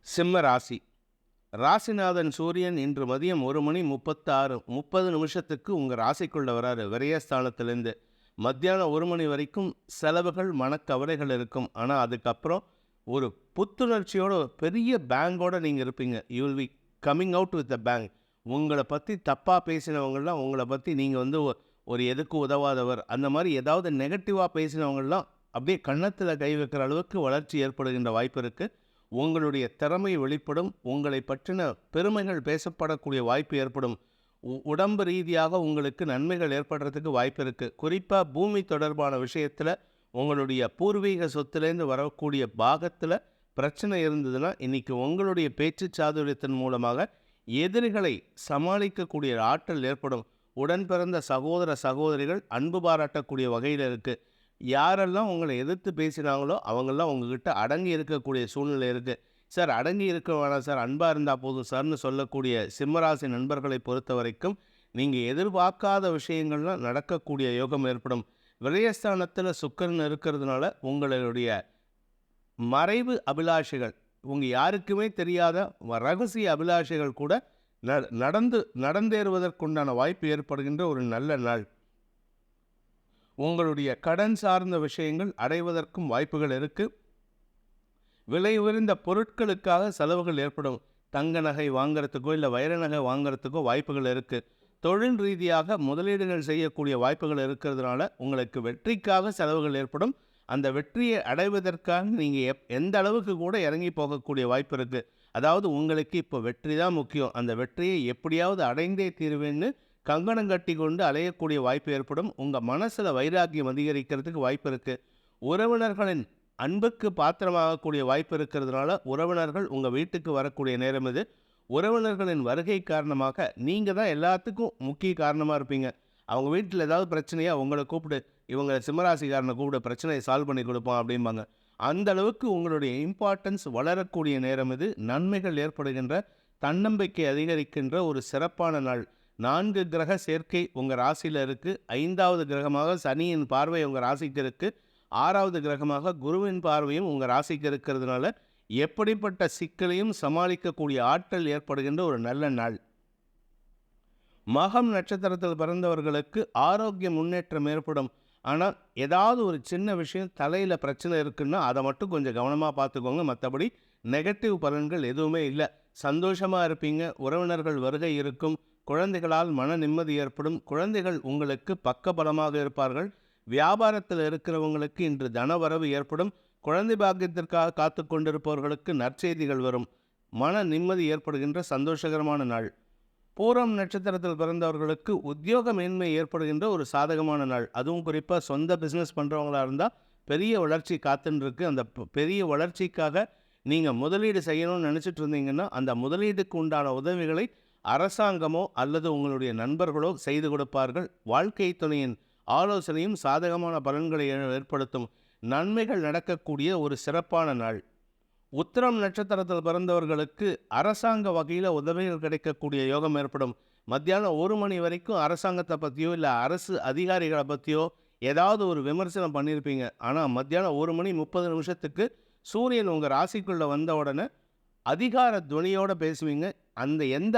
சிம்ம ராசி. ராசிநாதன் சூரியன் இன்று மதியம் 1:30 உங்கள் ராசிக்குள்ளே வராரு. விரயஸ்தானத்திலேருந்து மத்தியானம் 1 மணி வரைக்கும் செலவுகள், மனக்கவலைகள் இருக்கும். ஆனால் அதுக்கப்புறம் ஒரு புத்துணர்ச்சியோட பெரிய பேங்கோடு நீங்கள் இருப்பீங்க. You will be coming out with a bang. உங்களை பற்றி தப்பாக பேசினவங்களாம், உங்களை பற்றி நீங்கள் ஒரு எதுக்கு உதவாதவர், அந்த மாதிரி ஏதாவது நெகட்டிவாக பேசினவங்களாம் அப்படியே கன்னத்தில் கை வைக்கிற அளவுக்கு வளர்ச்சி ஏற்படுகின்ற வாய்ப்பு இருக்குது. உங்களுடைய திறமை வெளிப்படும். உங்களை பற்றின பெருமைகள் பேசப்படக்கூடிய வாய்ப்பு ஏற்படும். உடம்பு ரீதியாக உங்களுக்கு நன்மைகள் ஏற்படுறதுக்கு வாய்ப்பு இருக்குது. குறிப்பாக பூமி தொடர்பான விஷயத்தில் உங்களுடைய பூர்வீக சொத்துலேருந்து வரக்கூடிய பாகத்தில் பிரச்சனை இருந்ததுன்னா, இன்றைக்கி உங்களுடைய பேச்சு சாதுரியத்தின் மூலமாக எதிரிகளை சமாளிக்கக்கூடிய ஆற்றல் ஏற்படும். உடன் பிறந்த சகோதர சகோதரிகள் அன்பு பாராட்டக்கூடிய வகையில் இருக்குது. யாரெல்லாம் உங்களை எதிர்த்து பேசினாங்களோ அவங்கெல்லாம் உங்ககிட்ட அடங்கி இருக்கக்கூடிய சூழ்நிலை இருக்குது. சார் அடங்கி இருக்க வேணாம் சார், அன்பாக இருந்தால் போதும் சார்னு சொல்லக்கூடிய சிம்மராசி நண்பர்களை பொறுத்த வரைக்கும் நீங்கள் எதிர்பார்க்காத விஷயங்கள்லாம் நடக்கக்கூடிய யோகம் ஏற்படும். விரயஸ்தானத்தில் சுக்கிரன் இருக்கிறதுனால உங்களுடைய மறைவு அபிலாஷைகள், உங்கள் யாருக்குமே தெரியாத ரகசிய அபிலாஷைகள் கூட நடந்தேறுவதற்குண்டான வாய்ப்பு ஏற்படுகின்ற ஒரு நல்ல நாள். உங்களுடைய கடன் சார்ந்த விஷயங்கள் அடைவதற்கும் வாய்ப்புகள் இருக்குது. விலை உயர்ந்த பொருட்களுக்காக செலவுகள் ஏற்படும். தங்க நகை வாங்கிறதுக்கோ இல்லை வைர நகை வாங்கிறதுக்கோ வாய்ப்புகள் இருக்குது. தொழில் ரீதியாக முதலீடுகள் செய்யக்கூடிய வாய்ப்புகள் இருக்கிறதுனால உங்களுக்கு வெற்றிக்காக செலவுகள் ஏற்படும். அந்த வெற்றியை அடைவதற்காக நீங்கள் எந்த அளவுக்கு கூட இறங்கி போகக்கூடிய வாய்ப்பு இருக்குது. அதாவது உங்களுக்கு இப்போ வெற்றி தான் முக்கியம். அந்த வெற்றியை எப்படியாவது அடைந்தே தீர்வேன்னு கங்கணம் கட்டி கொண்டு அலையக்கூடிய வாய்ப்பு ஏற்படும். உங்கள் மனசில் வைராக்கியம் அதிகரிக்கிறதுக்கு வாய்ப்பு இருக்குது. உறவினர்களின் அன்புக்கு பாத்திரமாகக்கூடிய வாய்ப்பு இருக்கிறதுனால உறவினர்கள் உங்கள் வீட்டுக்கு வரக்கூடிய நேரம் இது. உறவினர்களின் வருகை காரணமாக நீங்கள் தான் எல்லாத்துக்கும் முக்கிய காரணமாக இருப்பீங்க. அவங்க வீட்டில் ஏதாவது பிரச்சனையாக உங்களை கூப்பிட்டு, இவங்க சிம்மராசிக்காரனை கூப்பிட்டு பிரச்சனையை சால்வ் பண்ணி கொடுப்போம் அப்படிம்பாங்க. அந்த அளவுக்கு உங்களுடைய இம்பார்ட்டன்ஸ் வளரக்கூடிய நேரம் இது. நன்மைகள் ஏற்படுகின்ற, தன்னம்பிக்கை அதிகரிக்கின்ற ஒரு சிறப்பான நாள். 4 கிரக சேர்க்கை உங்கள் ராசியில் இருக்குது. 5வது கிரகமாக சனியின் பார்வை உங்கள் ராசிக்கு இருக்குது. 6வது கிரகமாக குருவின் பார்வையும் உங்கள் ராசிக்கு இருக்கிறதுனால எப்படிப்பட்ட சிக்கலையும் சமாளிக்கக்கூடிய ஆற்றல் ஏற்படுகின்ற ஒரு நல்ல நாள். மகம் நட்சத்திரத்தில் பிறந்தவர்களுக்கு ஆரோக்கிய முன்னேற்றம் ஏற்படும். ஆனால் ஏதாவது ஒரு சின்ன விஷயம் தலையில் பிரச்சனை இருக்குன்னா அதை மட்டும் கொஞ்சம் கவனமாக பார்த்துக்கோங்க. மற்றபடி நெகட்டிவ் பலன்கள் எதுவுமே இல்லை. சந்தோஷமாக இருப்பீங்க. உறவினர்கள் வருகை இருக்கும். குழந்தைகளால் மன நிம்மதி ஏற்படும். குழந்தைகள் உங்களுக்கு பக்கபலமாக இருப்பார்கள். வியாபாரத்தில் இருக்கிறவங்களுக்கு இன்று தனவரவு ஏற்படும். குழந்தை பாக்கியத்திற்காக காத்து கொண்டிருப்பவர்களுக்கு நற்செய்திகள் வரும். மன நிம்மதி ஏற்படுகின்ற சந்தோஷகரமான நாள். பூரம் நட்சத்திரத்தில் பிறந்தவர்களுக்கு உத்தியோக மேன்மை ஏற்படுகின்ற ஒரு சாதகமான நாள். அதுவும் குறிப்பாக சொந்த பிஸ்னஸ் பண்ணுறவங்களா இருந்தால் பெரிய வளர்ச்சி காத்துன்னு. அந்த பெரிய வளர்ச்சிக்காக நீங்கள் முதலீடு செய்யணும்னு நினச்சிட்டு இருந்தீங்கன்னா அந்த முதலீடுக்கு உண்டான உதவிகளை அரசாங்கமோ அல்லது உங்களுடைய நண்பர்களோ செய்து கொடுப்பார்கள். வாழ்க்கை துணையின் ஆலோசனையும் சாதகமான பலன்களை ஏற்படுத்தும். நன்மைகள் நடக்கக்கூடிய ஒரு சிறப்பான நாள். உத்திரம் நட்சத்திரத்தில் பிறந்தவர்களுக்கு அரசாங்க வகையில் உதவிகள் கிடைக்கக்கூடிய யோகம் ஏற்படும். மத்தியானம் 1 மணி வரைக்கும் அரசாங்கத்தை பற்றியோ இல்லை அரசு அதிகாரிகளை பற்றியோ ஏதாவது ஒரு விமர்சனம் பண்ணியிருப்பீங்க. ஆனால் மத்தியானம் 1:30 சூரியன் உங்கள் ராசிக்குள்ளே வந்த உடனே அதிகார துணியோடு பேசுவீங்க. அந்த எந்த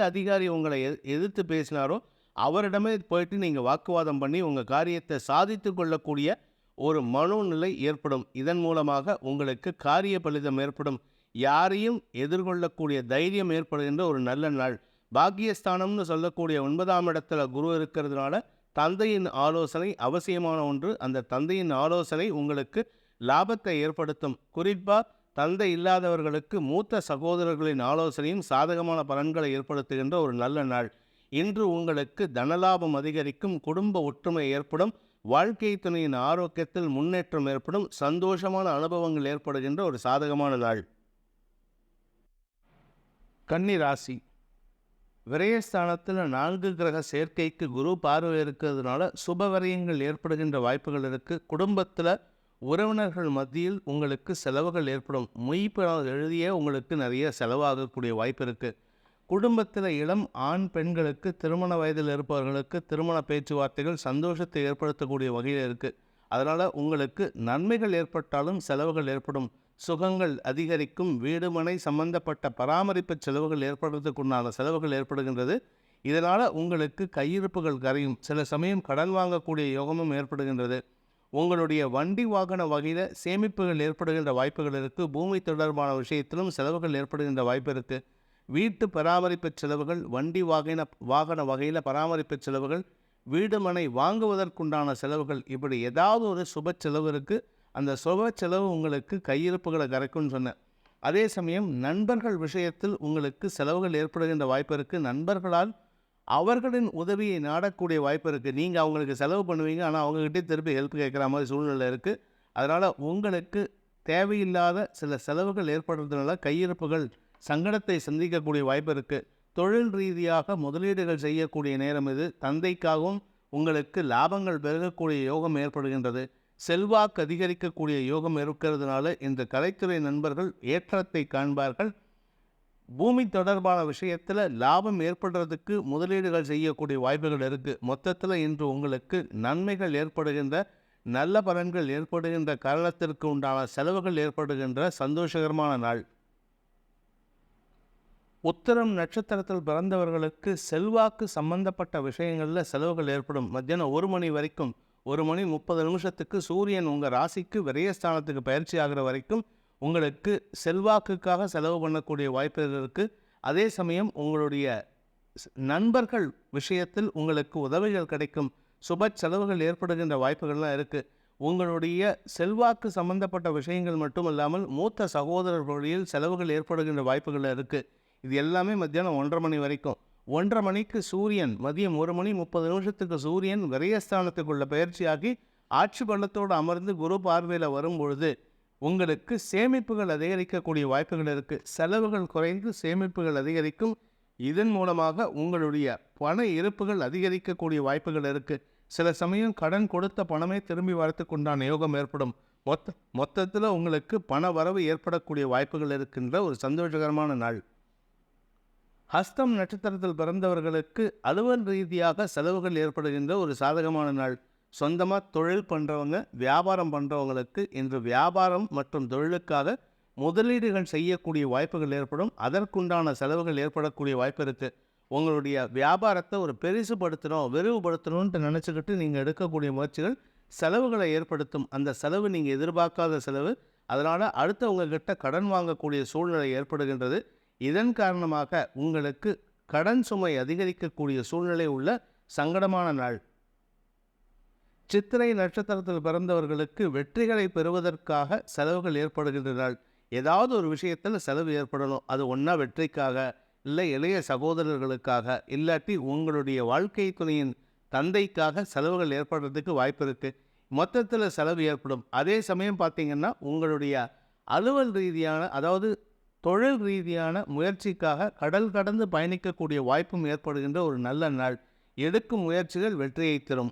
அதிகாரி உங்களை எதிர்த்து பேசினாரோ அவரிடமே போயிட்டு நீங்கள் வாக்குவாதம் பண்ணி உங்கள் காரியத்தை சாதித்து கொள்ளக்கூடிய ஒரு மனோநிலை ஏற்படும். இதன் மூலமாக உங்களுக்கு காரிய பலிதம் ஏற்படும். யாரையும் எதிர்கொள்ளக்கூடிய தைரியம் ஏற்படுகின்ற ஒரு நல்ல நாள். பாக்கியஸ்தானம்னு சொல்லக்கூடிய 9ஆம் இடத்துல குரு இருக்கிறதுனால தந்தையின் ஆலோசனை அவசியமான ஒன்று. அந்த தந்தையின் ஆலோசனை உங்களுக்கு லாபத்தை ஏற்படுத்தும். குறிப்பாக தந்தை இல்லாதவர்களுக்கு மூத்த சகோதரர்களின் ஆலோசனையும் சாதகமான பலன்களை ஏற்படுத்துகின்ற ஒரு நல்ல நாள். இன்று உங்களுக்கு தனலாபம் அதிகரிக்கும், குடும்ப ஒற்றுமை ஏற்படும், வாழ்க்கை துணையின் ஆரோக்கியத்தில் முன்னேற்றம் ஏற்படும், சந்தோஷமான அனுபவங்கள் ஏற்படுகின்ற ஒரு சாதகமான நாள். கன்னி ராசி. விரயஸ்தானத்தில் 4 கிரக சேர்க்கைக்கு குரு பார்வை இருக்கிறதுனால சுப விரயங்கள் ஏற்படுகின்ற வாய்ப்புகள் இருக்குது. குடும்பத்தில் உறவினர்கள் மத்தியில் உங்களுக்கு செலவுகள் ஏற்படும். மொய்ப்பணம் எழுதியே உங்களுக்கு நிறைய செலவாகக்கூடிய வாய்ப்பு இருக்குது. குடும்பத்தில் இளம் ஆண் பெண்களுக்கு திருமண வயதில் இருப்பவர்களுக்கு திருமண பேச்சுவார்த்தைகள் சந்தோஷத்தை ஏற்படுத்தக்கூடிய வகையில் இருக்குது. அதனால் உங்களுக்கு நன்மைகள் ஏற்பட்டாலும் செலவுகள் ஏற்படும். சுகங்கள் அதிகரிக்கும். வீடு மனை சம்பந்தப்பட்ட பராமரிப்பு செலவுகள் ஏற்படுறதுக்குண்டான செலவுகள் ஏற்படுகின்றது. இதனால் உங்களுக்கு கையிருப்புகள் கரையும். சில சமயம் கடன் வாங்கக்கூடிய யோகமும் ஏற்படுகின்றது. உங்களுடைய வண்டி வாகன வகையில் சேமிப்புகள் ஏற்படுகின்ற வாய்ப்புகள் இருக்குது. பூமி தொடர்பான விஷயத்திலும் செலவுகள் ஏற்படுகின்ற வாய்ப்பு இருக்குது. வீட்டு பராமரிப்பு செலவுகள், வண்டி வாகன வகையில் பராமரிப்பு செலவுகள், வீடு மனை வாங்குவதற்குண்டான செலவுகள், இப்படி ஏதாவது ஒரு சுப செலவு இருக்குது. அந்த சுப செலவு உங்களுக்கு கையிருப்புகளை கரைக்கும்னு சொன்னேன். அதே சமயம் நண்பர்கள் விஷயத்தில் உங்களுக்கு செலவுகள் ஏற்படுகின்ற வாய்ப்பு இருக்குது. நண்பர்களால் அவர்களின் உதவியை நாடக்கூடிய வாய்ப்பு இருக்குது. நீங்கள் அவங்களுக்கு செலவு பண்ணுவீங்க, ஆனால் அவங்ககிட்டே திருப்பி ஹெல்ப் கேட்குற மாதிரி சூழ்நிலை இருக்குது. அதனால் உங்களுக்கு தேவையில்லாத சில செலவுகள் ஏற்படுறதுனால கையிருப்புகள் சங்கடத்தை சந்திக்கக்கூடிய வாய்ப்பு இருக்குது. தொழில் ரீதியாக முதலீடுகள் செய்யக்கூடிய நேரம் இது. தந்தைக்காகவும் உங்களுக்கு லாபங்கள் பெருகக்கூடிய யோகம் ஏற்படுகின்றது. செல்வாக்கு அதிகரிக்கக்கூடிய யோகம் இருக்கிறதுனால இந்த கலைத்துறை நண்பர்கள் ஏற்றத்தை காண்பார்கள். பூமி தொடர்பான விஷயத்தில் லாபம் ஏற்படுறதுக்கு முதலீடுகள் செய்யக்கூடிய வாய்ப்புகள் இருக்குது. மொத்தத்தில் இன்று உங்களுக்கு நன்மைகள் ஏற்படுகின்ற, நல்ல பலன்கள் ஏற்படுகின்ற காரணத்திற்கு உண்டான செலவுகள் ஏற்படுகின்ற சந்தோஷகரமான நாள். உத்திரம் நட்சத்திரத்தில் பிறந்தவர்களுக்கு செல்வாக்கு சம்பந்தப்பட்ட விஷயங்களில் செலவுகள் ஏற்படும். மத்தியானம் 1 மணி வரைக்கும் 1 மணி 30 நிமிஷத்துக்கு சூரியன் உங்கள் ராசிக்கு விரயஸ்தானத்துக்கு பயிற்சி ஆகிற வரைக்கும் உங்களுக்கு செல்வாக்குக்காக செலவு பண்ணக்கூடிய வாய்ப்புகள் இருக்குது. அதே சமயம் உங்களுடைய நண்பர்கள் விஷயத்தில் உங்களுக்கு உதவிகள் கிடைக்கும். சுப செலவுகள் ஏற்படுகின்ற வாய்ப்புகள்லாம் இருக்குது. உங்களுடைய செல்வாக்கு சம்பந்தப்பட்ட விஷயங்கள் மட்டும் இல்லாமல் மூத்த சகோதரர் வழியில் செலவுகள் ஏற்படுகின்ற வாய்ப்புகள் இருக்குது. இது எல்லாமே மத்தியானம் 1:30 மணி வரைக்கும். 1:30 மணிக்கு சூரியன், மதியம் 1 மணி 30 நிமிஷத்துக்கு சூரியன் விரயஸ்தானத்துக்குள்ள பயிற்சியாகி ஆட்சி பள்ளத்தோடு அமர்ந்து குரு பார்வையில் வரும்பொழுது உங்களுக்கு சேமிப்புகள் அதிகரிக்கக்கூடிய வாய்ப்புகள் இருக்குது. செலவுகள் குறைந்து சேமிப்புகள் அதிகரிக்கும். இதன் மூலமாக உங்களுடைய பண இருப்புகள் அதிகரிக்கக்கூடிய வாய்ப்புகள் இருக்குது. சில சமயம் கடன் கொடுத்த பணமே திரும்பி வரத்துக்குண்டான யோகம் ஏற்படும். மொத்தத்தில் உங்களுக்கு பண வரவு ஏற்படக்கூடிய வாய்ப்புகள் இருக்கின்ற ஒரு சந்தோஷகரமான நாள். ஹஸ்தம் நட்சத்திரத்தில் பிறந்தவர்களுக்கு அலுவல் ரீதியாக செலவுகள் ஏற்படுகின்ற ஒரு சாதகமான நாள். சொந்தமாக தொழில் பண்ணுறவங்க, வியாபாரம் பண்ணுறவங்களுக்கு இன்று வியாபாரம் மற்றும் தொழிலுக்காக முதலீடுகள் செய்யக்கூடிய வாய்ப்புகள் ஏற்படும். அதற்குண்டான செலவுகள் ஏற்படக்கூடிய வாய்ப்பு இருக்குது. உங்களுடைய வியாபாரத்தை ஒரு பெருசுபடுத்தணும், விரிவுபடுத்தணும்னு நினச்சிக்கிட்டு நீங்கள் எடுக்கக்கூடிய முயற்சிகள் செலவுகளை ஏற்படுத்தும். அந்த செலவு நீங்கள் எதிர்பார்க்காத செலவு. அதனால் அடுத்தவங்கக்கிட்ட கடன் வாங்கக்கூடிய சூழ்நிலை ஏற்படுகின்றது. இதன் காரணமாக உங்களுக்கு கடன் சுமை அதிகரிக்கக்கூடிய சூழ்நிலை உள்ள சங்கடமான நாள். சித்திரை நட்சத்திரத்தில் பிறந்தவர்களுக்கு வெற்றிகளை பெறுவதற்காக செலவுகள் ஏற்படுகின்ற நாள். ஏதாவது ஒரு விஷயத்தில் செலவு ஏற்படணும். அது ஒன்றா வெற்றிக்காக, இல்லை இளைய சகோதரர்களுக்காக, இல்லாட்டி உங்களுடைய வாழ்க்கை துணையின் தந்தைக்காக செலவுகள் ஏற்படுறதுக்கு வாய்ப்பு இருக்குது. மொத்தத்தில் செலவு ஏற்படும். அதே சமயம் பார்த்திங்கன்னா உங்களுடைய அலுவல் ரீதியான, அதாவது தொழில் ரீதியான முயற்சிக்காக கடல் கடந்து பயணிக்கக்கூடிய வாய்ப்பும் ஏற்படுகின்ற ஒரு நல்ல நாள். எடுக்கும் முயற்சிகள் வெற்றியை தரும்.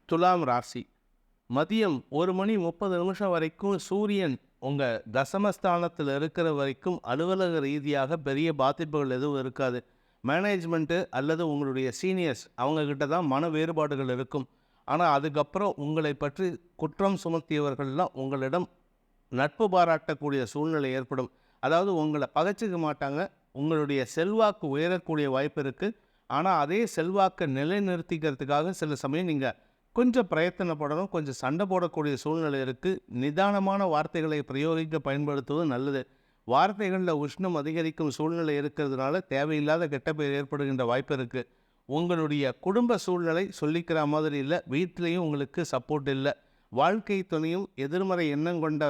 துலாம் ராசி. மதியம் 1 மணி 30 நிமிஷம் வரைக்கும் சூரியன் உங்கள் தசமஸ்தானத்தில் இருக்கிற வரைக்கும் அலுவலக ரீதியாக பெரிய பாதிப்புகள் எதுவும் இருக்காது. மேனேஜ்மெண்ட்டு அல்லது உங்களுடைய சீனியர்ஸ் அவங்கக்கிட்ட தான் மன வேறுபாடுகள் இருக்கும். ஆனால் அதுக்கப்புறம் உங்களை பற்றி குற்றம் சுமத்தியவர்கள்லாம் உங்களிடம் நட்பு பாராட்டக்கூடிய சூழ்நிலை ஏற்படும். அதாவது உங்களை பகைச்சிக்க மாட்டாங்க. உங்களுடைய செல்வாக்கு உயரக்கூடிய வாய்ப்பு இருக்குது. ஆனால் அதே செல்வாக்கை நிலைநிறுத்திக்கிறதுக்காக சில சமயம் நீங்கள் கொஞ்சம் பிரயத்தனப்படணும், கொஞ்சம் சண்டை போடக்கூடிய சூழ்நிலை இருக்குது. நிதானமான வார்த்தைகளை பிரயோகிக்க பயன்படுத்துவது நல்லது. வார்த்தைகளில் உஷ்ணம் அதிகரிக்கும் சூழ்நிலை இருக்கிறதுனால தேவையில்லாத கெட்ட பெயர் ஏற்படுகின்ற வாய்ப்பு இருக்குது. உங்களுடைய குடும்ப சூழ்நிலை சொல்லிக்கிற மாதிரி இல்லை, வீட்டிலையும் உங்களுக்கு சப்போர்ட் இல்லை. வாழ்க்கை துணையும் எதிர்மறை எண்ணம் கொண்ட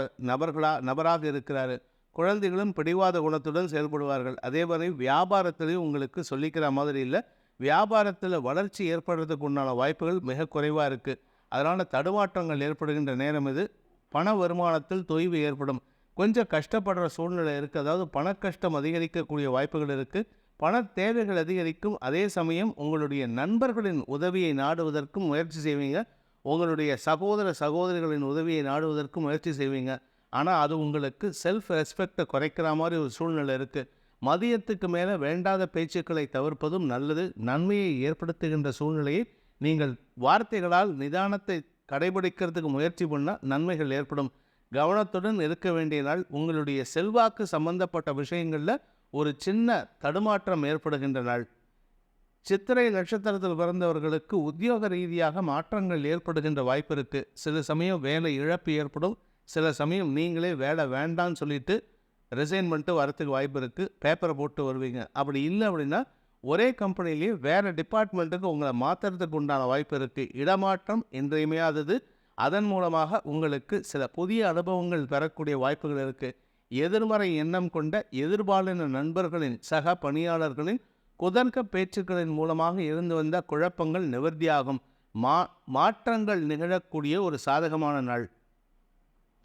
நபராக இருக்கிறாரு. குழந்தைகளும் பிடிவாத குணத்துடன் செயல்படுவார்கள். அதே மாதிரி வியாபாரத்திலையும் உங்களுக்கு சொல்லிக்கிற மாதிரி இல்லை. வியாபாரத்தில் வளர்ச்சி ஏற்படுறதுக்கு உண்டான வாய்ப்புகள் மிக குறைவாக இருக்குது. அதனால் தடுமாற்றங்கள் ஏற்படுகின்ற நேரம் இது. பண வருமானத்தில் தொய்வு ஏற்படும். கொஞ்சம் கஷ்டப்படுற சூழ்நிலை இருக்குது. அதாவது பண கஷ்டம் அதிகரிக்கக்கூடிய வாய்ப்புகள் இருக்குது. பண தேவைகள் அதிகரிக்கும். அதே சமயம் உங்களுடைய நண்பர்களின் உதவியை நாடுவதற்கும் முயற்சி செய்வீங்க. உங்களுடைய சகோதரிகளின் உதவியை நாடுவதற்கும் முயற்சி செய்வீங்க. ஆனால் அது உங்களுக்கு செல்ஃப் ரெஸ்பெக்டை குறைக்கிற மாதிரி ஒரு சூழ்நிலை இருக்குது. மதியத்துக்கு மேலே வேண்டாத பேச்சுக்களை தவிர்ப்பதும் நல்லது. நன்மையை ஏற்படுத்துகின்ற சூழ்நிலையை நீங்கள் வார்த்தைகளால் நிதானத்தை கடைபிடிக்கிறதுக்கு முயற்சி பண்ணால் நன்மைகள் ஏற்படும். கவனத்துடன் இருக்க வேண்டிய நாள். உங்களுடைய செல்வாக்கு சம்பந்தப்பட்ட விஷயங்களில் ஒரு சின்ன தடுமாற்றம் ஏற்படுகின்ற நாள். சித்திரை நட்சத்திரத்தில் பிறந்தவர்களுக்கு உத்தியோக ரீதியாக மாற்றங்கள் ஏற்படுகின்ற வாய்ப்பு இருக்குது. சில சமயம் வேலை இழப்பு ஏற்படும். சில சமயம் நீங்களே வேலை வேண்டான்னு சொல்லிட்டு ரிசைன் பண்ணிட்டு வரத்துக்கு வாய்ப்பு இருக்குது. பேப்பரை போட்டு வருவீங்க. அப்படி இல்லை அப்படின்னா ஒரே கம்பெனிலேயே வேறு டிபார்ட்மெண்ட்டுக்கு உங்களை மாற்றுறதுக்கு உண்டான வாய்ப்பு இருக்குது. இடமாற்றம் இன்றியமையாதது. அதன் மூலமாக உங்களுக்கு சில புதிய அனுபவங்கள் பெறக்கூடிய வாய்ப்புகள் இருக்குது. எதிர்மறை எண்ணம் கொண்ட எதிர்பாலின நண்பர்களின் சக பணியாளர்களின் குதர்க்க பேச்சுக்களின் மூலமாக இருந்து வந்த குழப்பங்கள் நிவர்த்தியாகும். மாற்றங்கள் நிகழக்கூடிய ஒரு சாதகமான நாள்.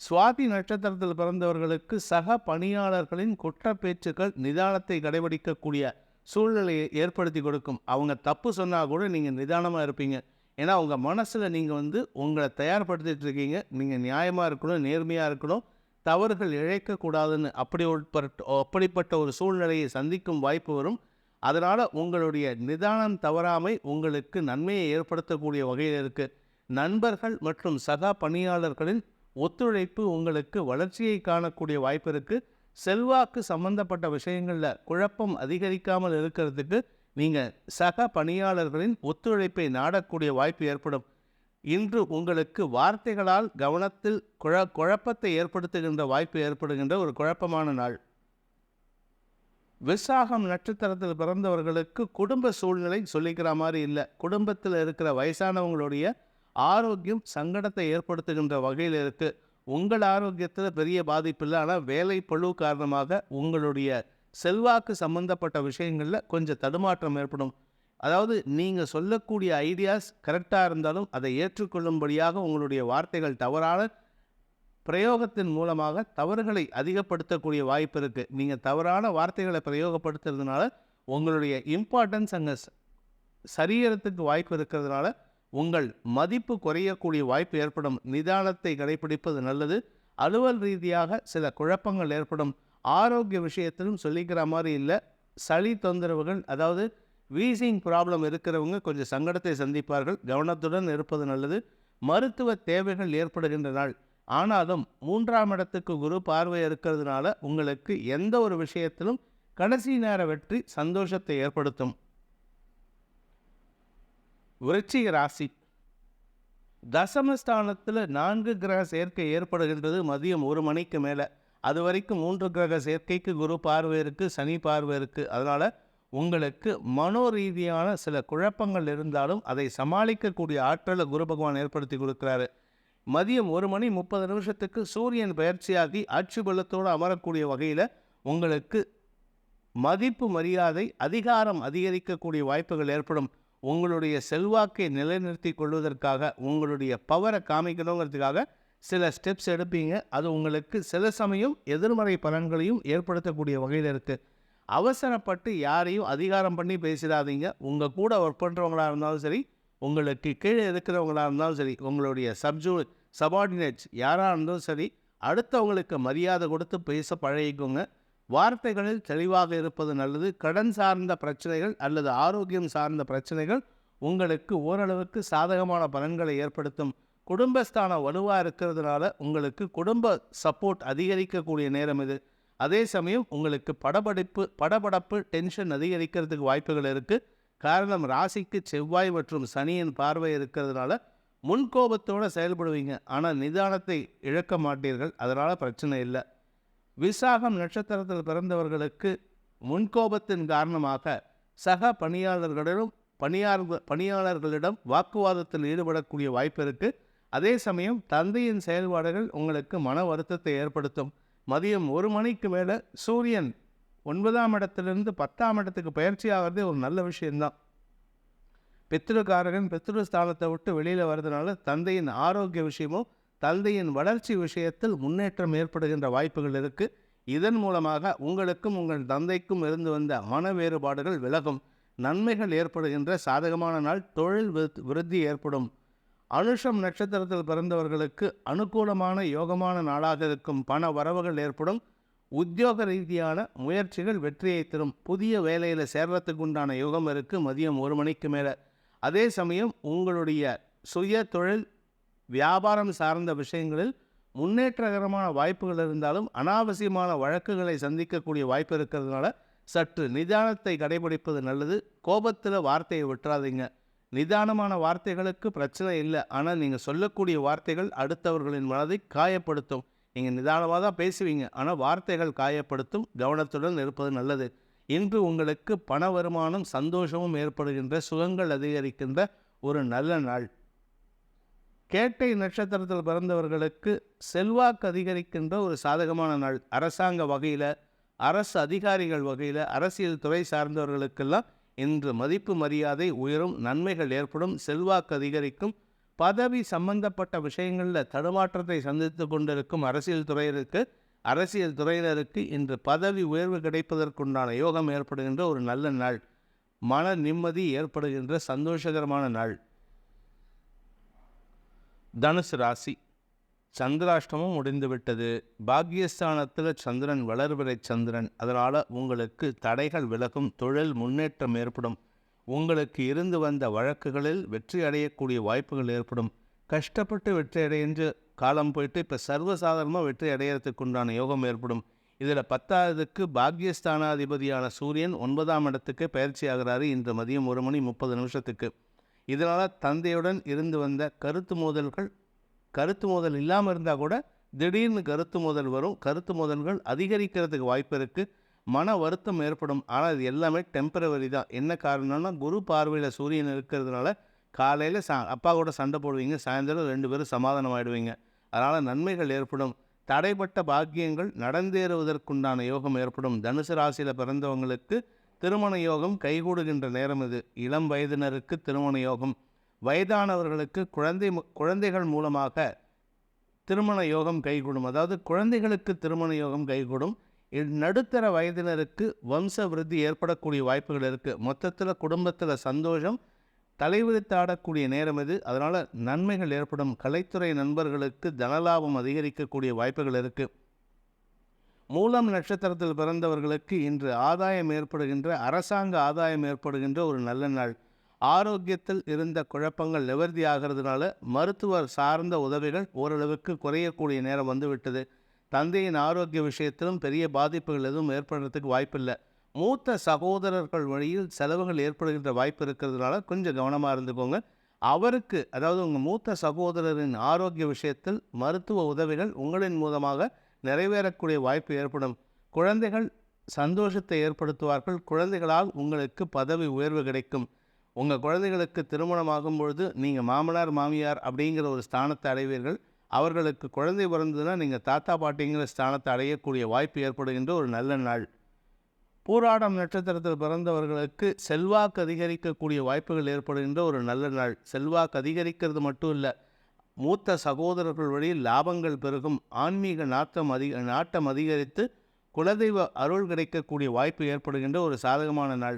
சுவாதி நட்சத்திரத்தில் பிறந்தவர்களுக்கு சக பணியாளர்களின் குற்ற பேச்சுக்கள் நிதானத்தை கடைபிடிக்கக்கூடிய சூழ்நிலையை ஏற்படுத்தி கொடுக்கும். அவங்க தப்பு சொன்னால் கூட நீங்கள் நிதானமாக இருப்பீங்க. ஏன்னா உங்கள் மனசில் நீங்கள் உங்களை தயார்படுத்திட்டு இருக்கீங்க. நீங்கள் நியாயமாக இருக்கணும், நேர்மையாக இருக்கணும், தவறுகள் இழைக்கக்கூடாதுன்னு அப்படிப்பட்ட ஒரு சூழ்நிலையை சந்திக்கும் வாய்ப்பு வரும். அதனால் உங்களுடைய நிதானம் தவறாமை உங்களுக்கு நன்மையை ஏற்படுத்தக்கூடிய வகையில் இருக்குது. நண்பர்கள் மற்றும் சக பணியாளர்களின் ஒத்துழைப்பு உங்களுக்கு வளர்ச்சியை காணக்கூடிய வாய்ப்பு இருக்குது. செல்வாக்கு சம்பந்தப்பட்ட விஷயங்களில் குழப்பம் அதிகரிக்காமல் இருக்கிறதுக்கு நீங்கள் சக பணியாளர்களின் ஒத்துழைப்பை நாடக்கூடிய வாய்ப்பு ஏற்படும். இன்று உங்களுக்கு வார்த்தைகளால் கவனத்தில் குழப்பத்தை ஏற்படுத்துகின்ற வாய்ப்பு ஏற்படுகின்ற ஒரு குழப்பமான நாள். விசாகம் நட்சத்திரத்தில் பிறந்தவர்களுக்கு குடும்ப சூழ்நிலை சொல்லிக்கிற மாதிரி இல்லை. குடும்பத்தில் இருக்கிற வயசானவங்களுடைய ஆரோக்கியம் சங்கடத்தை ஏற்படுத்துகின்ற வகையில் இருக்குது. உங்கள் ஆரோக்கியத்தில் பெரிய பாதிப்பு இல்லை. ஆனால் வேலை பளு காரணமாக உங்களுடைய செல்வாக்கு சம்பந்தப்பட்ட விஷயங்களில் கொஞ்சம் தடுமாற்றம் ஏற்படும். அதாவது நீங்கள் சொல்லக்கூடிய ஐடியாஸ் கரெக்டாக இருந்தாலும் அதை ஏற்றுக்கொள்ளும்படியாக உங்களுடைய வார்த்தைகள் தவறான பிரயோகத்தின் மூலமாக தவறுகளை அதிகப்படுத்தக்கூடிய வாய்ப்பு இருக்குது. நீங்கள் தவறான வார்த்தைகளை பிரயோகப்படுத்துறதுனால உங்களுடைய இம்பார்ட்டன்ஸ் அங்கே சரியறதுக்கு வாய்ப்பு இருக்கிறதுனால உங்கள் மதிப்பு குறையக்கூடிய வாய்ப்பு ஏற்படும். நிதானத்தை கடைபிடிப்பது நல்லது. அலுவல் ரீதியாக சில குழப்பங்கள் ஏற்படும். ஆரோக்கிய விஷயத்திலும் சொல்லிக்கிற மாதிரி இல்லை. சளி தொந்தரவுகள், அதாவது வீசிங் ப்ராப்ளம் இருக்கிறவங்க கொஞ்சம் சங்கடத்தை சந்திப்பார்கள். கவனத்துடன் இருப்பது நல்லது. மருத்துவ தேவைகள் ஏற்படுகின்ற நாள். ஆனாலும் 3ஆம் இடத்துக்கு குரு பார்வை இருக்கிறதுனால உங்களுக்கு எந்த ஒரு விஷயத்திலும் கடைசி நேர வெற்றி சந்தோஷத்தை ஏற்படுத்தும். விருச்சிக ராசி. தசமஸ்தானத்தில் 4 கிரக சேர்க்கை ஏற்படுகின்றது மதியம் 1 மணிக்கு மேலே. அது வரைக்கும் 3 கிரக சேர்க்கைக்கு குரு பார்வை இருக்குது, சனி பார்வை இருக்குது. அதனால் உங்களுக்கு மனோ ரீதியான சில குழப்பங்கள் இருந்தாலும் அதை சமாளிக்கக்கூடிய ஆற்றலை குரு பகவான் ஏற்படுத்தி கொடுக்குறாரு. மதியம் 1 மணி 30 நிமிஷத்துக்கு சூரியன் பயிற்சியாகி ஆட்சி பலத்தோடு அமரக்கூடிய வகையில் உங்களுக்கு மதிப்பு மரியாதை அதிகாரம் அதிகரிக்கக்கூடிய வாய்ப்புகள் ஏற்படும். உங்களுடைய செல்வாக்கை நிலைநிறுத்தி கொள்வதற்காக உங்களுடைய பவரை காமிக்கணுங்கிறதுக்காக சில ஸ்டெப்ஸ் எடுப்பீங்க. அது உங்களுக்கு சில சமயம் எதிர்மறை பலன்களையும் ஏற்படுத்தக்கூடிய வகையில் இருக்குது. அவசரப்பட்டு யாரையும் அதிகாரம் பண்ணி பேசிடாதீங்க. உங்கள் கூட ஒர்க் பண்ணுறவங்களாக இருந்தாலும் சரி, உங்களுக்கு கீழே இருக்கிறவங்களாக இருந்தாலும் சரி, உங்களுடைய சபார்டினேட்ஸ் யாராக இருந்தாலும் சரி, அடுத்தவங்களுக்கு மரியாதை கொடுத்து பேச பழகிக்கோங்க. வார்த்தைகளில் தெளிவாக இருப்பது நல்லது. கடன் சார்ந்த பிரச்சனைகள் அல்லது ஆரோக்கியம் சார்ந்த பிரச்சனைகள் உங்களுக்கு ஓரளவுக்கு சாதகமான பலன்களை ஏற்படுத்தும். குடும்பஸ்தானம் வலுவாக இருக்கிறதுனால உங்களுக்கு குடும்ப சப்போர்ட் அதிகரிக்கக்கூடிய நேரம் இது. அதே சமயம் உங்களுக்கு படபடப்பு டென்ஷன் அதிகரிக்கிறதுக்கு வாய்ப்புகள் இருக்குது. காரணம் ராசிக்கு செவ்வாய் மற்றும் சனியின் பார்வை இருக்கிறதுனால முன்கோபத்தோடு செயல்படுவீங்க. ஆனால் நிதானத்தை இழக்க மாட்டீர்கள், அதனால் பிரச்சனை இல்லை. விசாகம் நட்சத்திரத்தில் பிறந்தவர்களுக்கு முன்கோபத்தின் காரணமாக சக பணியாளர்களிடம் வாக்குவாதத்தில் ஈடுபடக்கூடிய வாய்ப்பு இருக்குது. அதே சமயம் தந்தையின் செயல்பாடுகள் உங்களுக்கு மன வருத்தத்தை ஏற்படுத்தும். மதியம் 1 மணிக்கு மேலே சூரியன் 9ஆம் இடத்திலிருந்து 10ஆம் இடத்துக்கு பயிற்சி ஆகிறதே ஒரு நல்ல விஷயம்தான். பித்ருக்காரகன் பித்ருஸ்தானத்தை விட்டு வெளியில் வர்றதுனால தந்தையின் ஆரோக்கிய விஷயமும் தந்தையின் வளர்ச்சி விஷயத்தில் முன்னேற்றம் ஏற்படுகின்ற வாய்ப்புகள் இருக்குது. இதன் மூலமாக உங்களுக்கும் உங்கள் தந்தைக்கும் இருந்து வந்த மன வேறுபாடுகள் விலகும், நன்மைகள் ஏற்படுகின்ற சாதகமான நாள். தொழில் விருத்தி ஏற்படும். அனுஷம் நட்சத்திரத்தில் பிறந்தவர்களுக்கு அனுகூலமான யோகமான நாளாக இருக்கும். பண வரவுகள் ஏற்படும். உத்தியோக ரீதியான முயற்சிகள் வெற்றியை தரும். புதிய வேலையில் சேர்றதுக்கு உண்டான யோகம் இருக்குது மதியம் 1 மணிக்கு மேலே. அதே சமயம் உங்களுடைய சுய தொழில் வியாபாரம் சார்ந்த விஷயங்களில் முன்னேற்றகரமான வாய்ப்புகள் இருந்தாலும் அனாவசியமான வழக்குகளை சந்திக்கக்கூடிய வாய்ப்பு இருக்கிறதுனால சற்று நிதானத்தை கடைபிடிப்பது நல்லது. கோபத்தில் வார்த்தையை விட்டுறாதீங்க. நிதானமான வார்த்தைகளுக்கு பிரச்சனை இல்லை, ஆனால் நீங்கள் சொல்லக்கூடிய வார்த்தைகள் அடுத்தவர்களின் மனதை காயப்படுத்தும். நீங்கள் நிதானமாக தான் பேசுவீங்க, ஆனால் வார்த்தைகள் காயப்படுத்தும். கவனத்துடன் இருப்பது நல்லது. இன்று உங்களுக்கு பண வருமானம் சந்தோஷமும் ஏற்படுகின்ற சுகங்கள் அதிகரிக்கின்ற ஒரு நல்ல நாள். கேட்டை நட்சத்திரத்தில் பிறந்தவர்களுக்கு செல்வாக்கு அதிகரிக்கின்ற ஒரு சாதகமான நாள். அரசாங்க வகையில், அரசு அதிகாரிகள் வகையில், அரசியல் துறை சார்ந்தவர்களுக்கெல்லாம் இன்று மதிப்பு மரியாதை உயரும், நன்மைகள் ஏற்படும், செல்வாக்கு அதிகரிக்கும். பதவி சம்பந்தப்பட்ட விஷயங்களில் தடுமாற்றத்தை சந்தித்து கொண்டிருக்கும் அரசியல் துறையினருக்கு இன்று பதவி உயர்வு கிடைப்பதற்குண்டான யோகம் ஏற்படுகின்ற ஒரு நல்ல நாள். மன நிம்மதி ஏற்படுகின்ற சந்தோஷகரமான நாள். தனுசு ராசி. சந்திராஷ்டமம் முடிந்துவிட்டது. பாக்கியஸ்தானத்தில் சந்திரன் வளர்பிறை சந்திரன், அதனால் உங்களுக்கு தடைகள் விலகும், தொழில் முன்னேற்றம் ஏற்படும். உங்களுக்கு இருந்து வந்த வழக்குகளில் வெற்றி அடையக்கூடிய வாய்ப்புகள் ஏற்படும். கஷ்டப்பட்டு வெற்றி அடைகின்ற காலம் போயிட்டு இப்போ சர்வசாதாரணமாக வெற்றி அடையிறதுக்கு உண்டான யோகம் ஏற்படும். இதில் 10ஆவதுக்கு பாக்கியஸ்தானாதிபதியான சூரியன் 9ஆம் இடத்துக்கு பயிற்சி ஆகிறாரு இன்று மதியம் 1 மணி 30 நிமிஷத்துக்கு. இதனால் தந்தையுடன் இருந்து வந்த கருத்து மோதல் இல்லாமல் இருந்தால் கூட திடீர்னு கருத்து மோதல் வரும். கருத்து மோதல்கள் அதிகரிக்கிறதுக்கு வாய்ப்பு இருக்குது. மன வருத்தம் ஏற்படும். ஆனால் இது எல்லாமே டெம்பரவரி தான். என்ன காரணம்னா குரு பார்வையில் சூரியன் இருக்கிறதுனால காலையில் அப்பா கூட சண்டை போடுவீங்க, சாயந்தரம் 2 பேரும் சமாதானம் ஆகிடுவீங்க. அதனால் நன்மைகள் ஏற்படும். தடைப்பட்ட பாக்கியங்கள் நடந்தேறுவதற்குண்டான யோகம் ஏற்படும். தனுசு ராசியில் பிறந்தவங்களுக்கு திருமண யோகம் கைகூடுகின்ற நேரம் இது. இளம் வயதினருக்கு திருமண யோகம், வயதானவர்களுக்கு குழந்தைகள் மூலமாக திருமண யோகம் கைகூடும். அதாவது குழந்தைகளுக்கு திருமண யோகம் கைகூடும். நடுத்தர வயதினருக்கு வம்ச விருத்தி ஏற்படக்கூடிய வாய்ப்புகள் இருக்குது. மொத்தத்தில் குடும்பத்தில் சந்தோஷம் தலைவிரித்தாடக்கூடிய நேரம் இது. அதனால் நன்மைகள் ஏற்படும். கலைத்துறை நண்பர்களுக்கு தனலாபம் அதிகரிக்கக்கூடிய வாய்ப்புகள் இருக்குது. மூலம் நட்சத்திரத்தில் பிறந்தவர்களுக்கு இன்று ஆதாயம் ஏற்படுகின்ற, அரசாங்க ஆதாயம் ஏற்படுகின்ற ஒரு நல்ல நாள். ஆரோக்கியத்தில் இருந்த குழப்பங்கள் நிவர்த்தி ஆகிறதுனால மருத்துவர் சார்ந்த உதவிகள் ஓரளவுக்கு குறையக்கூடிய நேரம் வந்துவிட்டது. தந்தையின் ஆரோக்கிய விஷயத்திலும் பெரிய பாதிப்புகள் எதுவும் ஏற்படுறதுக்கு வாய்ப்பில்லை. மூத்த சகோதரர்கள் வழியில் செலவுகள் ஏற்படுகின்ற வாய்ப்பு இருக்கிறதுனால கொஞ்சம் கவனமாக இருந்துக்கோங்க. அவருக்கு, அதாவது உங்கள் மூத்த சகோதரரின் ஆரோக்கிய விஷயத்தில் மருத்துவ உதவிகள் உங்களின் மூலமாக நிறைவேறக்கூடிய வாய்ப்பு ஏற்படும். குழந்தைகள் சந்தோஷத்தை ஏற்படுத்துவார்கள். குழந்தைகளால் உங்களுக்கு பதவி உயர்வு கிடைக்கும். உங்கள் குழந்தைகளுக்கு திருமணமாகும் பொழுது நீங்கள் மாமனார் மாமியார் அப்படிங்கிற ஒரு ஸ்தானத்தை அடைவீர்கள். அவர்களுக்கு குழந்தை பிறந்ததுன்னா நீங்கள் தாத்தா பாட்டிங்கிற ஸ்தானத்தை அடையக்கூடிய வாய்ப்பு ஏற்படுகின்ற ஒரு நல்ல நாள். பூராடம் நட்சத்திரத்தில் பிறந்தவர்களுக்கு செல்வாக்கு அதிகரிக்கக்கூடிய வாய்ப்புகள் ஏற்படுகின்ற ஒரு நல்ல நாள். செல்வாக்கு அதிகரிக்கிறது மட்டும் இல்லை, மூத்த சகோதரர்கள் வழியில் லாபங்கள் பெருகும். ஆன்மீக நாட்டம் அதிகரித்து குலதெய்வ அருள் கிடைக்கக்கூடிய வாய்ப்பு ஏற்படுகின்ற ஒரு சாதகமான நாள்.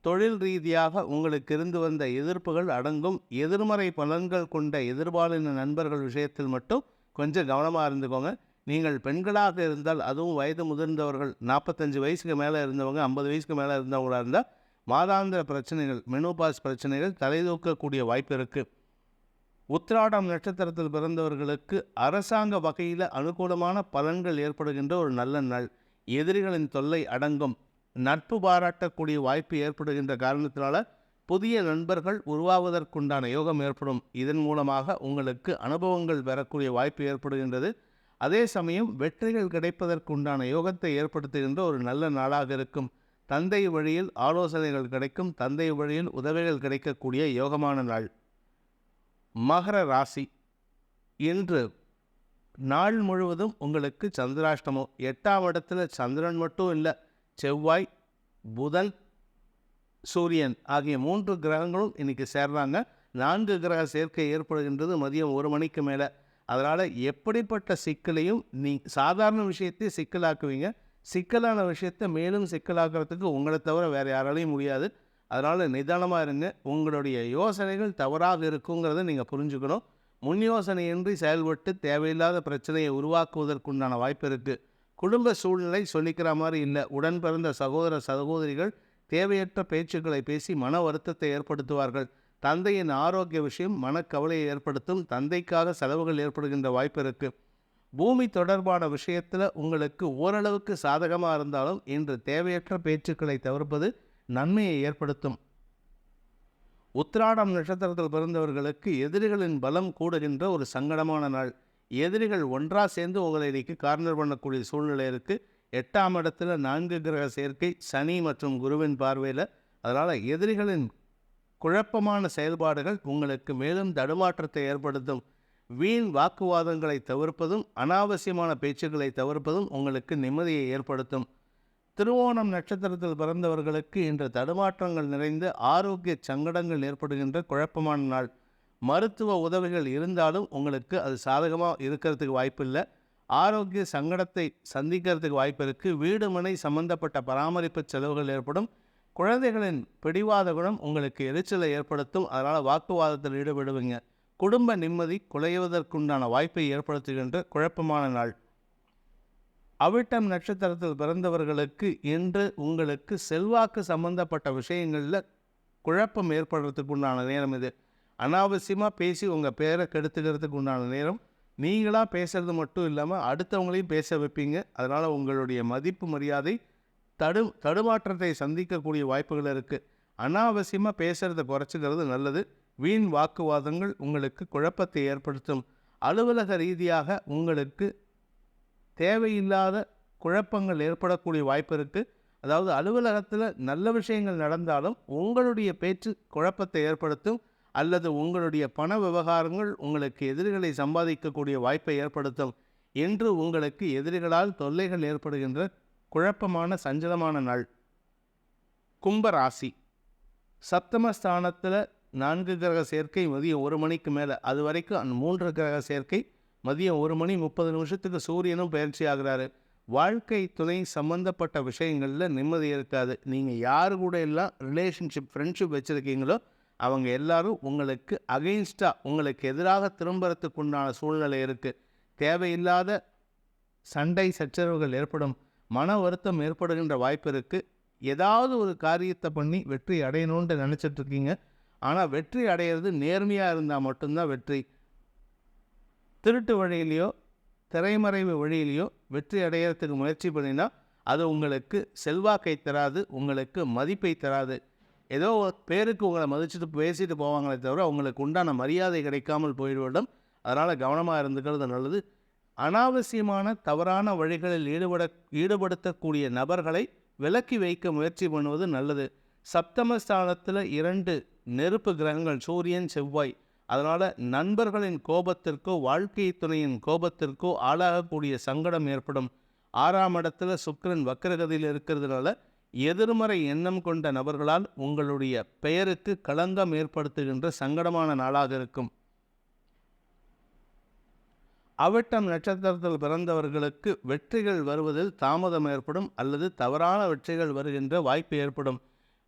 தொழில் ரீதியாக உங்களுக்கு இருந்து வந்த எதிர்ப்புகள் அடங்கும். எதிர்மறை பலன்கள் கொண்ட எதிர்பாலின நண்பர்கள் விஷயத்தில் மட்டும் கொஞ்சம் கவனமாக இருந்துக்கோங்க. நீங்கள் பெண்களாக இருந்தால், அதுவும் வயது முதிர்ந்தவர்கள், 45 வயசுக்கு மேலே இருந்தவங்க, 50 வயசுக்கு மேலே இருந்தவங்களாக இருந்தால் மாதாந்திர பிரச்சனைகள், மெனோபாஸ் பிரச்சனைகள் தலைதூக்கக்கூடிய வாய்ப்பு இருக்குது. உத்திராடம் நட்சத்திரத்தில் பிறந்தவர்களுக்கு அரசாங்க வகையில் அனுகூலமான பலன்கள் ஏற்படுகின்ற ஒரு நல்ல நாள். எதிரிகளின் தொல்லை அடங்கும். நட்பு பாராட்டக்கூடிய வாய்ப்பு ஏற்படுகின்ற காரணத்தினால புதிய நண்பர்கள் உருவாவதற்குண்டான யோகம் ஏற்படும். இதன் மூலமாக உங்களுக்கு அனுபவங்கள் பெறக்கூடிய வாய்ப்பு ஏற்படுகின்றது. அதே சமயம் வெற்றிகள் கிடைப்பதற்குண்டான யோகத்தை ஏற்படுத்துகின்ற ஒரு நல்ல நாளாக இருக்கும். தந்தை வழியில் ஆலோசனைகள் கிடைக்கும். தந்தை வழியில் உதவிகள் கிடைக்கக்கூடிய யோகமான நாள். மகர ராசி. இன்று நாள் முழுவதும் உங்களுக்கு சந்திராஷ்டமம். 8ஆம் இடத்துல சந்திரன் மட்டும் இல்லை, செவ்வாய், புதன், சூரியன் ஆகிய 3 கிரகங்களும் இன்னைக்கு சேர்றாங்க. 4 கிரக சேர்க்கை ஏற்படுகின்றது மதியம் 1 மணிக்கு மேலே. அதனால் எப்படிப்பட்ட சிக்கலையும் சாதாரண விஷயத்தை சிக்கலாக்குவீங்க. சிக்கலான விஷயத்தை மேலும் சிக்கலாக்கிறதுக்கு உங்களை தவிர வேறு யாராலையும் முடியாது. அதனால் நிதானமாக இருங்க. உங்களுடைய யோசனைகள் தவறாக இருக்குங்கிறத நீங்கள் புரிஞ்சுக்கணும். முன் யோசனையின்றி செயல்பட்டு தேவையில்லாத பிரச்சனையை உருவாக்குவதற்குண்டான வாய்ப்பு இருக்குது. குடும்ப சூழ்நிலை சொல்லிக்கிற மாதிரி இல்லை. உடன் பிறந்த சகோதர சகோதரிகள் தேவையற்ற பேச்சுக்களை பேசி மன வருத்தத்தை ஏற்படுத்துவார்கள். தந்தையின் ஆரோக்கிய விஷயம் மனக்கவலையை ஏற்படுத்தும். தந்தைக்காக செலவுகள் ஏற்படுகின்ற வாய்ப்பு இருக்குது. பூமி தொடர்பான விஷயத்தில் உங்களுக்கு ஓரளவுக்கு சாதகமாக இருந்தாலும் இன்று தேவையற்ற பேச்சுக்களை தவிர்ப்பது நன்மையை ஏற்படுத்தும். உத்திராடம் நட்சத்திரத்தில் பிறந்தவர்களுக்கு எதிரிகளின் பலம் கூடுகின்ற ஒரு சங்கடமான நாள். எதிரிகள் ஒன்றாக சேர்ந்து உங்களை இன்னைக்கு கார்னர் பண்ணக்கூடிய சூழ்நிலை இருக்குது. 8ஆம் இடத்துல 4 கிரக சேர்க்கை, சனி மற்றும் குருவின் பார்வையில். அதனால் எதிரிகளின் குழப்பமான செயல்பாடுகள் உங்களுக்கு மேலும் தடுமாற்றத்தை ஏற்படுத்தும். வீண் வாக்குவாதங்களை தவிர்ப்பதும் அனாவசியமான பேச்சுக்களை தவிர்ப்பதும் உங்களுக்கு நிம்மதியை ஏற்படுத்தும். திருவோணம் நட்சத்திரத்தில் பிறந்தவர்களுக்கு இன்று தடுமாற்றங்கள் நிறைந்த ஆரோக்கிய சங்கடங்கள் ஏற்படுகின்ற குழப்பமான நாள். மருத்துவ உதவிகள் இருந்தாலும் உங்களுக்கு அது சாதகமாக இருக்கிறதுக்கு வாய்ப்பு இல்லை. ஆரோக்கிய சங்கடத்தை சந்திக்கிறதுக்கு வாய்ப்பு இருக்குது. வீடு மனை சம்பந்தப்பட்ட பராமரிப்பு செலவுகள் ஏற்படும். குழந்தைகளின் பிடிவாத குணம் உங்களுக்கு எரிச்சலை ஏற்படுத்தும். அதனால் வாக்குவாதத்தில் ஈடுபடுவீங்க. குடும்ப நிம்மதி குலைவதற்குண்டான வாய்ப்பை ஏற்படுத்துகின்ற குழப்பமான நாள். அவிட்டம் நட்சத்திரத்தில் பிறந்தவர்களுக்கு இன்று உங்களுக்கு செல்வாக்கு சம்பந்தப்பட்ட விஷயங்களில் குழப்பம் ஏற்படுறதுக்கு உண்டான நேரம் இது. அனாவசியமாக பேசி உங்கள் பேரை கெடுத்துக்கிறதுக்கு உண்டான நேரம். நீங்களாக பேசுகிறது மட்டும் இல்லாமல் அடுத்தவங்களையும் பேச வைப்பீங்க. அதனால் உங்களுடைய மதிப்பு மரியாதை தடுமாற்றத்தை சந்திக்கக்கூடிய வாய்ப்புகள் இருக்குது. அனாவசியமாக பேசுகிறத குறைச்சிக்கிறது நல்லது. வீண் வாக்குவாதங்கள் உங்களுக்கு குழப்பத்தை ஏற்படுத்தும். அலுவலக ரீதியாக உங்களுக்கு தேவையில்லாத குழப்பங்கள் ஏற்படக்கூடிய வாய்ப்பு இருக்குது. அதாவது அலுவலகத்தில் நல்ல விஷயங்கள் நடந்தாலும் உங்களுடைய பேச்சு குழப்பத்தை ஏற்படுத்தும். அல்லது உங்களுடைய பண விவகாரங்கள் உங்களுக்கு எதிரிகளை சம்பாதிக்கக்கூடிய வாய்ப்பை ஏற்படுத்தும். இன்று உங்களுக்கு எதிரிகளால் தொல்லைகள் ஏற்படுகின்ற குழப்பமான சஞ்சலமான நாள். கும்பராசி. சப்தமஸ்தானத்தில் 4 கிரக சேர்க்கை மதியம் 1 மணிக்கு மேலே. அது வரைக்கும் 3 கிரக சேர்க்கை. மதியம் 1 மணி 30 நிமிஷத்துக்கு சூரியனும் பயிற்சி ஆகிறாரு. வாழ்க்கை துணை சம்பந்தப்பட்ட விஷயங்களில் நிம்மதி இருக்காது. நீங்கள் யார் கூட எல்லாம் ரிலேஷன்ஷிப் ஃப்ரெண்ட்ஷிப் வச்சுருக்கீங்களோ அவங்க எல்லாரும் உங்களுக்கு அகெயின்ஸ்டாக உங்களுக்கு எதிராக திரும்புறதுக்கு உண்டான சூழ்நிலை இருக்குது. தேவையில்லாத சண்டை சச்சரவுகள் ஏற்படும். மன வருத்தம் ஏற்படுகின்ற வாய்ப்பு இருக்குது. ஏதாவது ஒரு காரியத்தை பண்ணி வெற்றி அடையணும்னு நினச்சிட்ருக்கீங்க. ஆனால் வெற்றி அடையிறது நேர்மையாக இருந்தால் மட்டும்தான் வெற்றி. திருட்டு வழியிலையோ திரைமறைவு வழியிலையோ வெற்றி அடையிறதுக்கு முயற்சி பண்ணினா அது உங்களுக்கு செல்வாக்கை தராது, உங்களுக்கு மதிப்பை தராது. ஏதோ பேருக்கு உங்களை மதிச்சுட்டு பேசிட்டு போவாங்களே தவிர உங்களுக்கு உண்டான மரியாதை கிடைக்காமல் போய்விடும். அதனால் கவனமாக இருந்துக்கிறது நல்லது. அனாவசியமான தவறான வழிகளில் ஈடுபடுத்தக்கூடிய நபர்களை விலக்கி வைக்க முயற்சி பண்ணுவது நல்லது. சப்தமஸ்தானத்தில் 2 நெருப்பு கிரகங்கள் சூரியன் செவ்வாய். அதனால் நண்பர்களின் கோபத்திற்கோ வாழ்க்கை துணையின் கோபத்திற்கோ ஆளாகக்கூடிய சங்கடம் ஏற்படும். 6ஆம் இடத்துல சுக்கிரன் வக்ரகதியில் இருக்கிறதுனால எதிர்மறை எண்ணம் கொண்ட நபர்களால் உங்களுடைய பெயருக்கு களங்கம் ஏற்படுத்துகின்ற சங்கடமான நாளாக இருக்கும். அவிட்டம் நட்சத்திரத்தில் பிறந்தவர்களுக்கு வெற்றிகள் வருவதில் தாமதம் ஏற்படும் அல்லது தவறான வெற்றிகள் வருகின்ற வாய்ப்பு ஏற்படும்.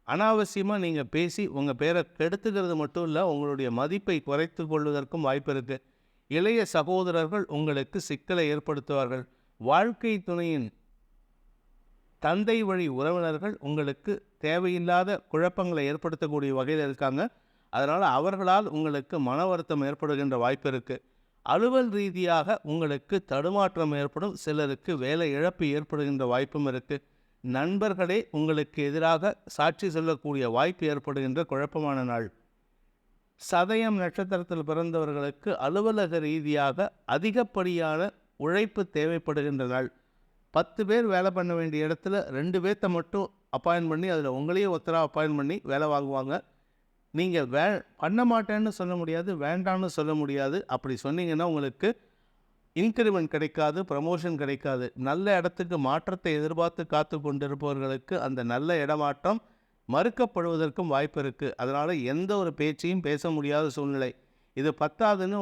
அனாவசியமாக நீங்கள் பேசி உங்கள் பேரை கெடுத்துக்கிறது மட்டும் இல்லை, உங்களுடைய மதிப்பை குறைத்து கொள்வதற்கும் வாய்ப்பு இருக்குது. இளைய சகோதரர்கள் உங்களுக்கு சிக்கலை ஏற்படுத்துவார்கள். வாழ்க்கை துணையின் தந்தை வழி உறவினர்கள் உங்களுக்கு தேவையில்லாத குழப்பங்களை ஏற்படுத்தக்கூடிய வகையில் இருக்காங்க. அதனால் அவர்களால் உங்களுக்கு மன வருத்தம் ஏற்படுகின்ற வாய்ப்பு இருக்குது. அலுவல் ரீதியாக உங்களுக்கு தடுமாற்றம் ஏற்படும். சிலருக்கு வேலை இழப்பு ஏற்படுகின்ற வாய்ப்பும் இருக்குது. நண்பர்களே உங்களுக்கு எதிராக சாட்சி சொல்லக்கூடிய வாய்ப்பு ஏற்படுகின்ற குழப்பமான நாள். சதயம் நட்சத்திரத்தில் பிறந்தவர்களுக்கு அலுவலக ரீதியாக அதிகப்படியான உழைப்பு தேவைப்படுகின்ற நாள். 10 பேர் வேலை பண்ண வேண்டிய இடத்துல 2 பேர்த்த மட்டும் அப்பாயின்ட் பண்ணி அதில் உங்களையே ஒருத்தராக அப்பாயின்ட் பண்ணி வேலை வாங்குவாங்க. நீங்கள் பண்ண மாட்டேன்னு சொல்ல முடியாது, வேண்டான்னு சொல்ல முடியாது. அப்படி சொன்னீங்கன்னா உங்களுக்கு இன்க்ரிமெண்ட் கிடைக்காது, ப்ரமோஷன் கிடைக்காது. நல்ல இடத்துக்கு மாற்றத்தை எதிர்பார்த்து காத்து கொண்டிருப்பவர்களுக்கு அந்த நல்ல இடமாற்றம் மறுக்கப்படுவதற்கும் வாய்ப்பு இருக்குது. அதனால் எந்த ஒரு பேச்சையும் பேச முடியாத சூழ்நிலை. இது பத்தாதுன்னு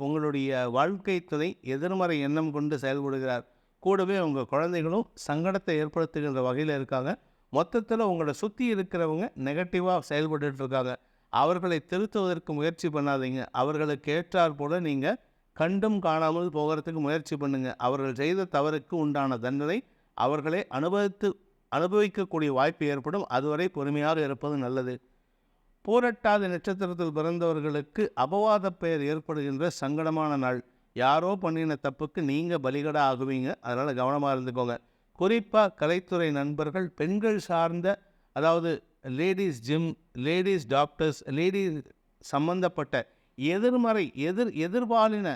உங்களுடைய வாழ்க்கை துணை எதிர்மறை எண்ணம் கொண்டு செயல்படுகிறார். கூடவே உங்கள் குழந்தைகளும் சங்கடத்தை ஏற்படுத்துகின்ற வகையில் இருக்காங்க. மொத்தத்தில் உங்களை சுற்றி இருக்கிறவங்க நெகட்டிவாக செயல்பட்டு இருக்காங்க. அவர்களை திருத்துவதற்கு முயற்சி பண்ணாதீங்க. அவர்களுக்கு ஏற்றாற் போல நீங்கள் கண்டும் காணாமல் போகிறதுக்கு முயற்சி பண்ணுங்கள். அவர்கள் செய்த தவறுக்கு உண்டான தண்டனை அவர்களே அனுபவிக்கக்கூடிய வாய்ப்பு ஏற்படும். அதுவரை பொறுமையாக இருப்பது நல்லது. பூரட்டாதி நட்சத்திரத்தில் பிறந்தவர்களுக்கு அபவாத பெயர் ஏற்படுகின்ற சங்கடமான நாள். யாரோ பண்ணின தப்புக்கு நீங்கள் பலிகடா ஆகுவீங்க. அதனால் கவனமாக இருந்துக்கோங்க. குறிப்பாக கலைத்துறை நண்பர்கள், பெண்கள் சார்ந்த, அதாவது ladies gym, ladies doctors, ladies சம்பந்தப்பட்ட எதிர்பாலின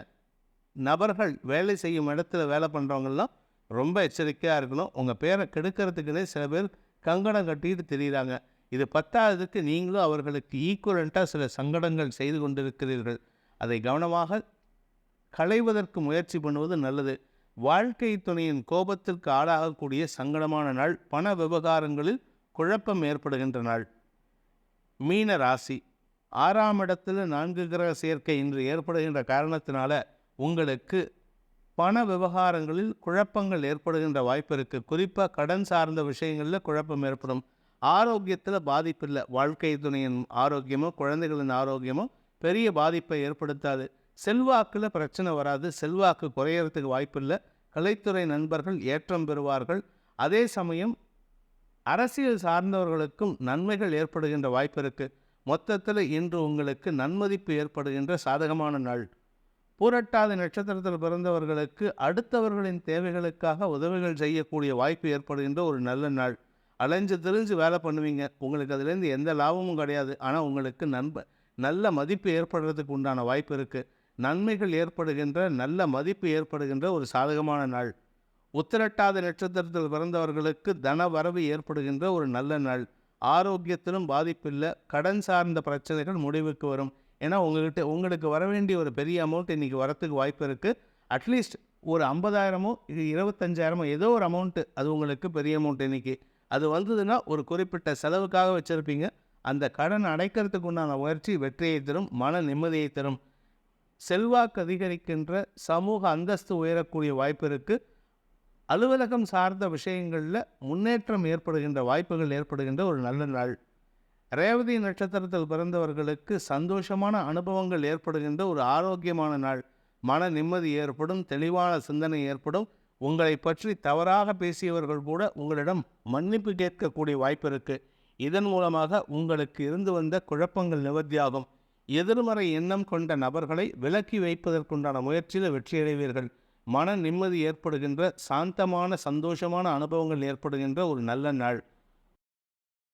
நபர்கள் வேலை செய்யும் இடத்துல வேலை பண்ணுறவங்கெல்லாம் ரொம்ப எச்சரிக்கையாக இருக்கணும். உங்கள் பேரை கெடுக்கிறதுக்குன்னே சில பேர் கங்கணம் கட்டிட்டு தெரியுறாங்க. இது பத்தாததுக்கு நீங்களும் அவர்களுக்கு ஈக்குவலண்ட்டாக சில சங்கடங்கள் செய்து கொண்டிருக்கிறீர்கள். அதை கவனமாக களைவதற்கு முயற்சி பண்ணுவது நல்லது. வாழ்க்கை துணையின் கோபத்திற்கு ஆளாகக்கூடிய சங்கடமான நாள். பண விவகாரங்களில் குழப்பம் ஏற்படுகின்ற நாள். மீன ராசி 6ஆம் இடத்தில் 4 கிரக சேர்க்கை இன்று ஏற்படுகின்ற காரணத்தினால உங்களுக்கு பண விவகாரங்களில் குழப்பங்கள் ஏற்படுகின்ற வாய்ப்பு இருக்குது. குறிப்பாக கடன் சார்ந்த விஷயங்களில் குழப்பம் ஏற்படும். ஆரோக்கியத்தில் பாதிப்பில்லை. வாழ்க்கை துணையின் ஆரோக்கியமோ குழந்தைகளின் ஆரோக்கியமோ பெரிய பாதிப்பை ஏற்படுத்தாது. செல்வாக்கில் பிரச்சனை வராது. செல்வாக்கு குறையறதுக்கு வாய்ப்பில்லை. கலைத்துறை நண்பர்கள் ஏற்றம் பெறுவார்கள். அதே சமயம் அரசியல் சார்ந்தவர்களுக்கும் நன்மைகள் ஏற்படுகின்ற வாய்ப்பு இருக்குது. மொத்தத்தில் இன்று உங்களுக்கு நன்மதிப்பு ஏற்படுகின்ற சாதகமான நாள். பூரட்டாதி நட்சத்திரத்தில் பிறந்தவர்களுக்கு அடுத்தவர்களின் தேவைகளுக்காக உதவிகள் செய்யக்கூடிய வாய்ப்பு ஏற்படுகின்ற ஒரு நல்ல நாள். அலைஞ்சு திரிஞ்சு வேலை பண்ணுவீங்க. உங்களுக்கு அதுலேருந்து எந்த லாபமும் கிடையாது. ஆனால் உங்களுக்கு நல்ல மதிப்பு ஏற்படுறதுக்கு உண்டான வாய்ப்பு இருக்குது. நன்மைகள் ஏற்படுகின்ற, நல்ல மதிப்பு ஏற்படுகின்ற ஒரு சாதகமான நாள். உத்திரட்டாதி நட்சத்திரத்தில் பிறந்தவர்களுக்கு தன வரவு ஏற்படுகின்ற ஒரு நல்ல நாள். ஆரோக்கியத்திலும் பாதிப்பில்லை. கடன் சார்ந்த பிரச்சனைகள் முடிவுக்கு வரும். ஏன்னா உங்களுக்கு வர வேண்டிய ஒரு பெரிய அமௌண்ட் இன்றைக்கி வரத்துக்கு வாய்ப்பு இருக்குது. அட்லீஸ்ட் ஒரு 50,000மோ 25,000மோ ஏதோ ஒரு அமௌண்ட்டு, அது உங்களுக்கு பெரிய அமௌண்ட். இன்றைக்கி அது வந்ததுன்னா ஒரு குறிப்பிட்ட செலவுக்காக வச்சுருப்பீங்க. அந்த கடன் அடைக்கிறதுக்கு உண்டான முயற்சி வெற்றியை தரும், மன நிம்மதியை தரும். செல்வாக்கு அதிகரிக்கின்ற, சமூக அந்தஸ்து உயரக்கூடிய வாய்ப்பு இருக்குது. அலுவலகம் சார்ந்த விஷயங்களில் முன்னேற்றம் ஏற்படுகின்ற வாய்ப்புகள் ஏற்படுகின்ற ஒரு நல்ல நாள். ரேவதி நட்சத்திரத்தில் பிறந்தவர்களுக்கு சந்தோஷமான அனுபவங்கள் ஏற்படுகின்ற ஒரு ஆரோக்கியமான நாள். மன நிம்மதி ஏற்படும், தெளிவான சிந்தனை ஏற்படும். உங்களை பற்றி தவறாக பேசியவர்கள் கூட உங்களிடம் மன்னிப்பு கேட்கக்கூடிய வாய்ப்பு இருக்குது. இதன் மூலமாக உங்களுக்கு இருந்து வந்த குழப்பங்கள் நிவர்த்தியாகும். எதிர்மறை எண்ணம் கொண்ட நபர்களை விலக்கி வைப்பதற்குண்டான முயற்சியில் வெற்றியடைவீர்கள். மன நிம்மதி ஏற்படுகின்ற, சாந்தமான சந்தோஷமான அனுபவங்கள் ஏற்படுகின்ற ஒரு நல்ல நாள்.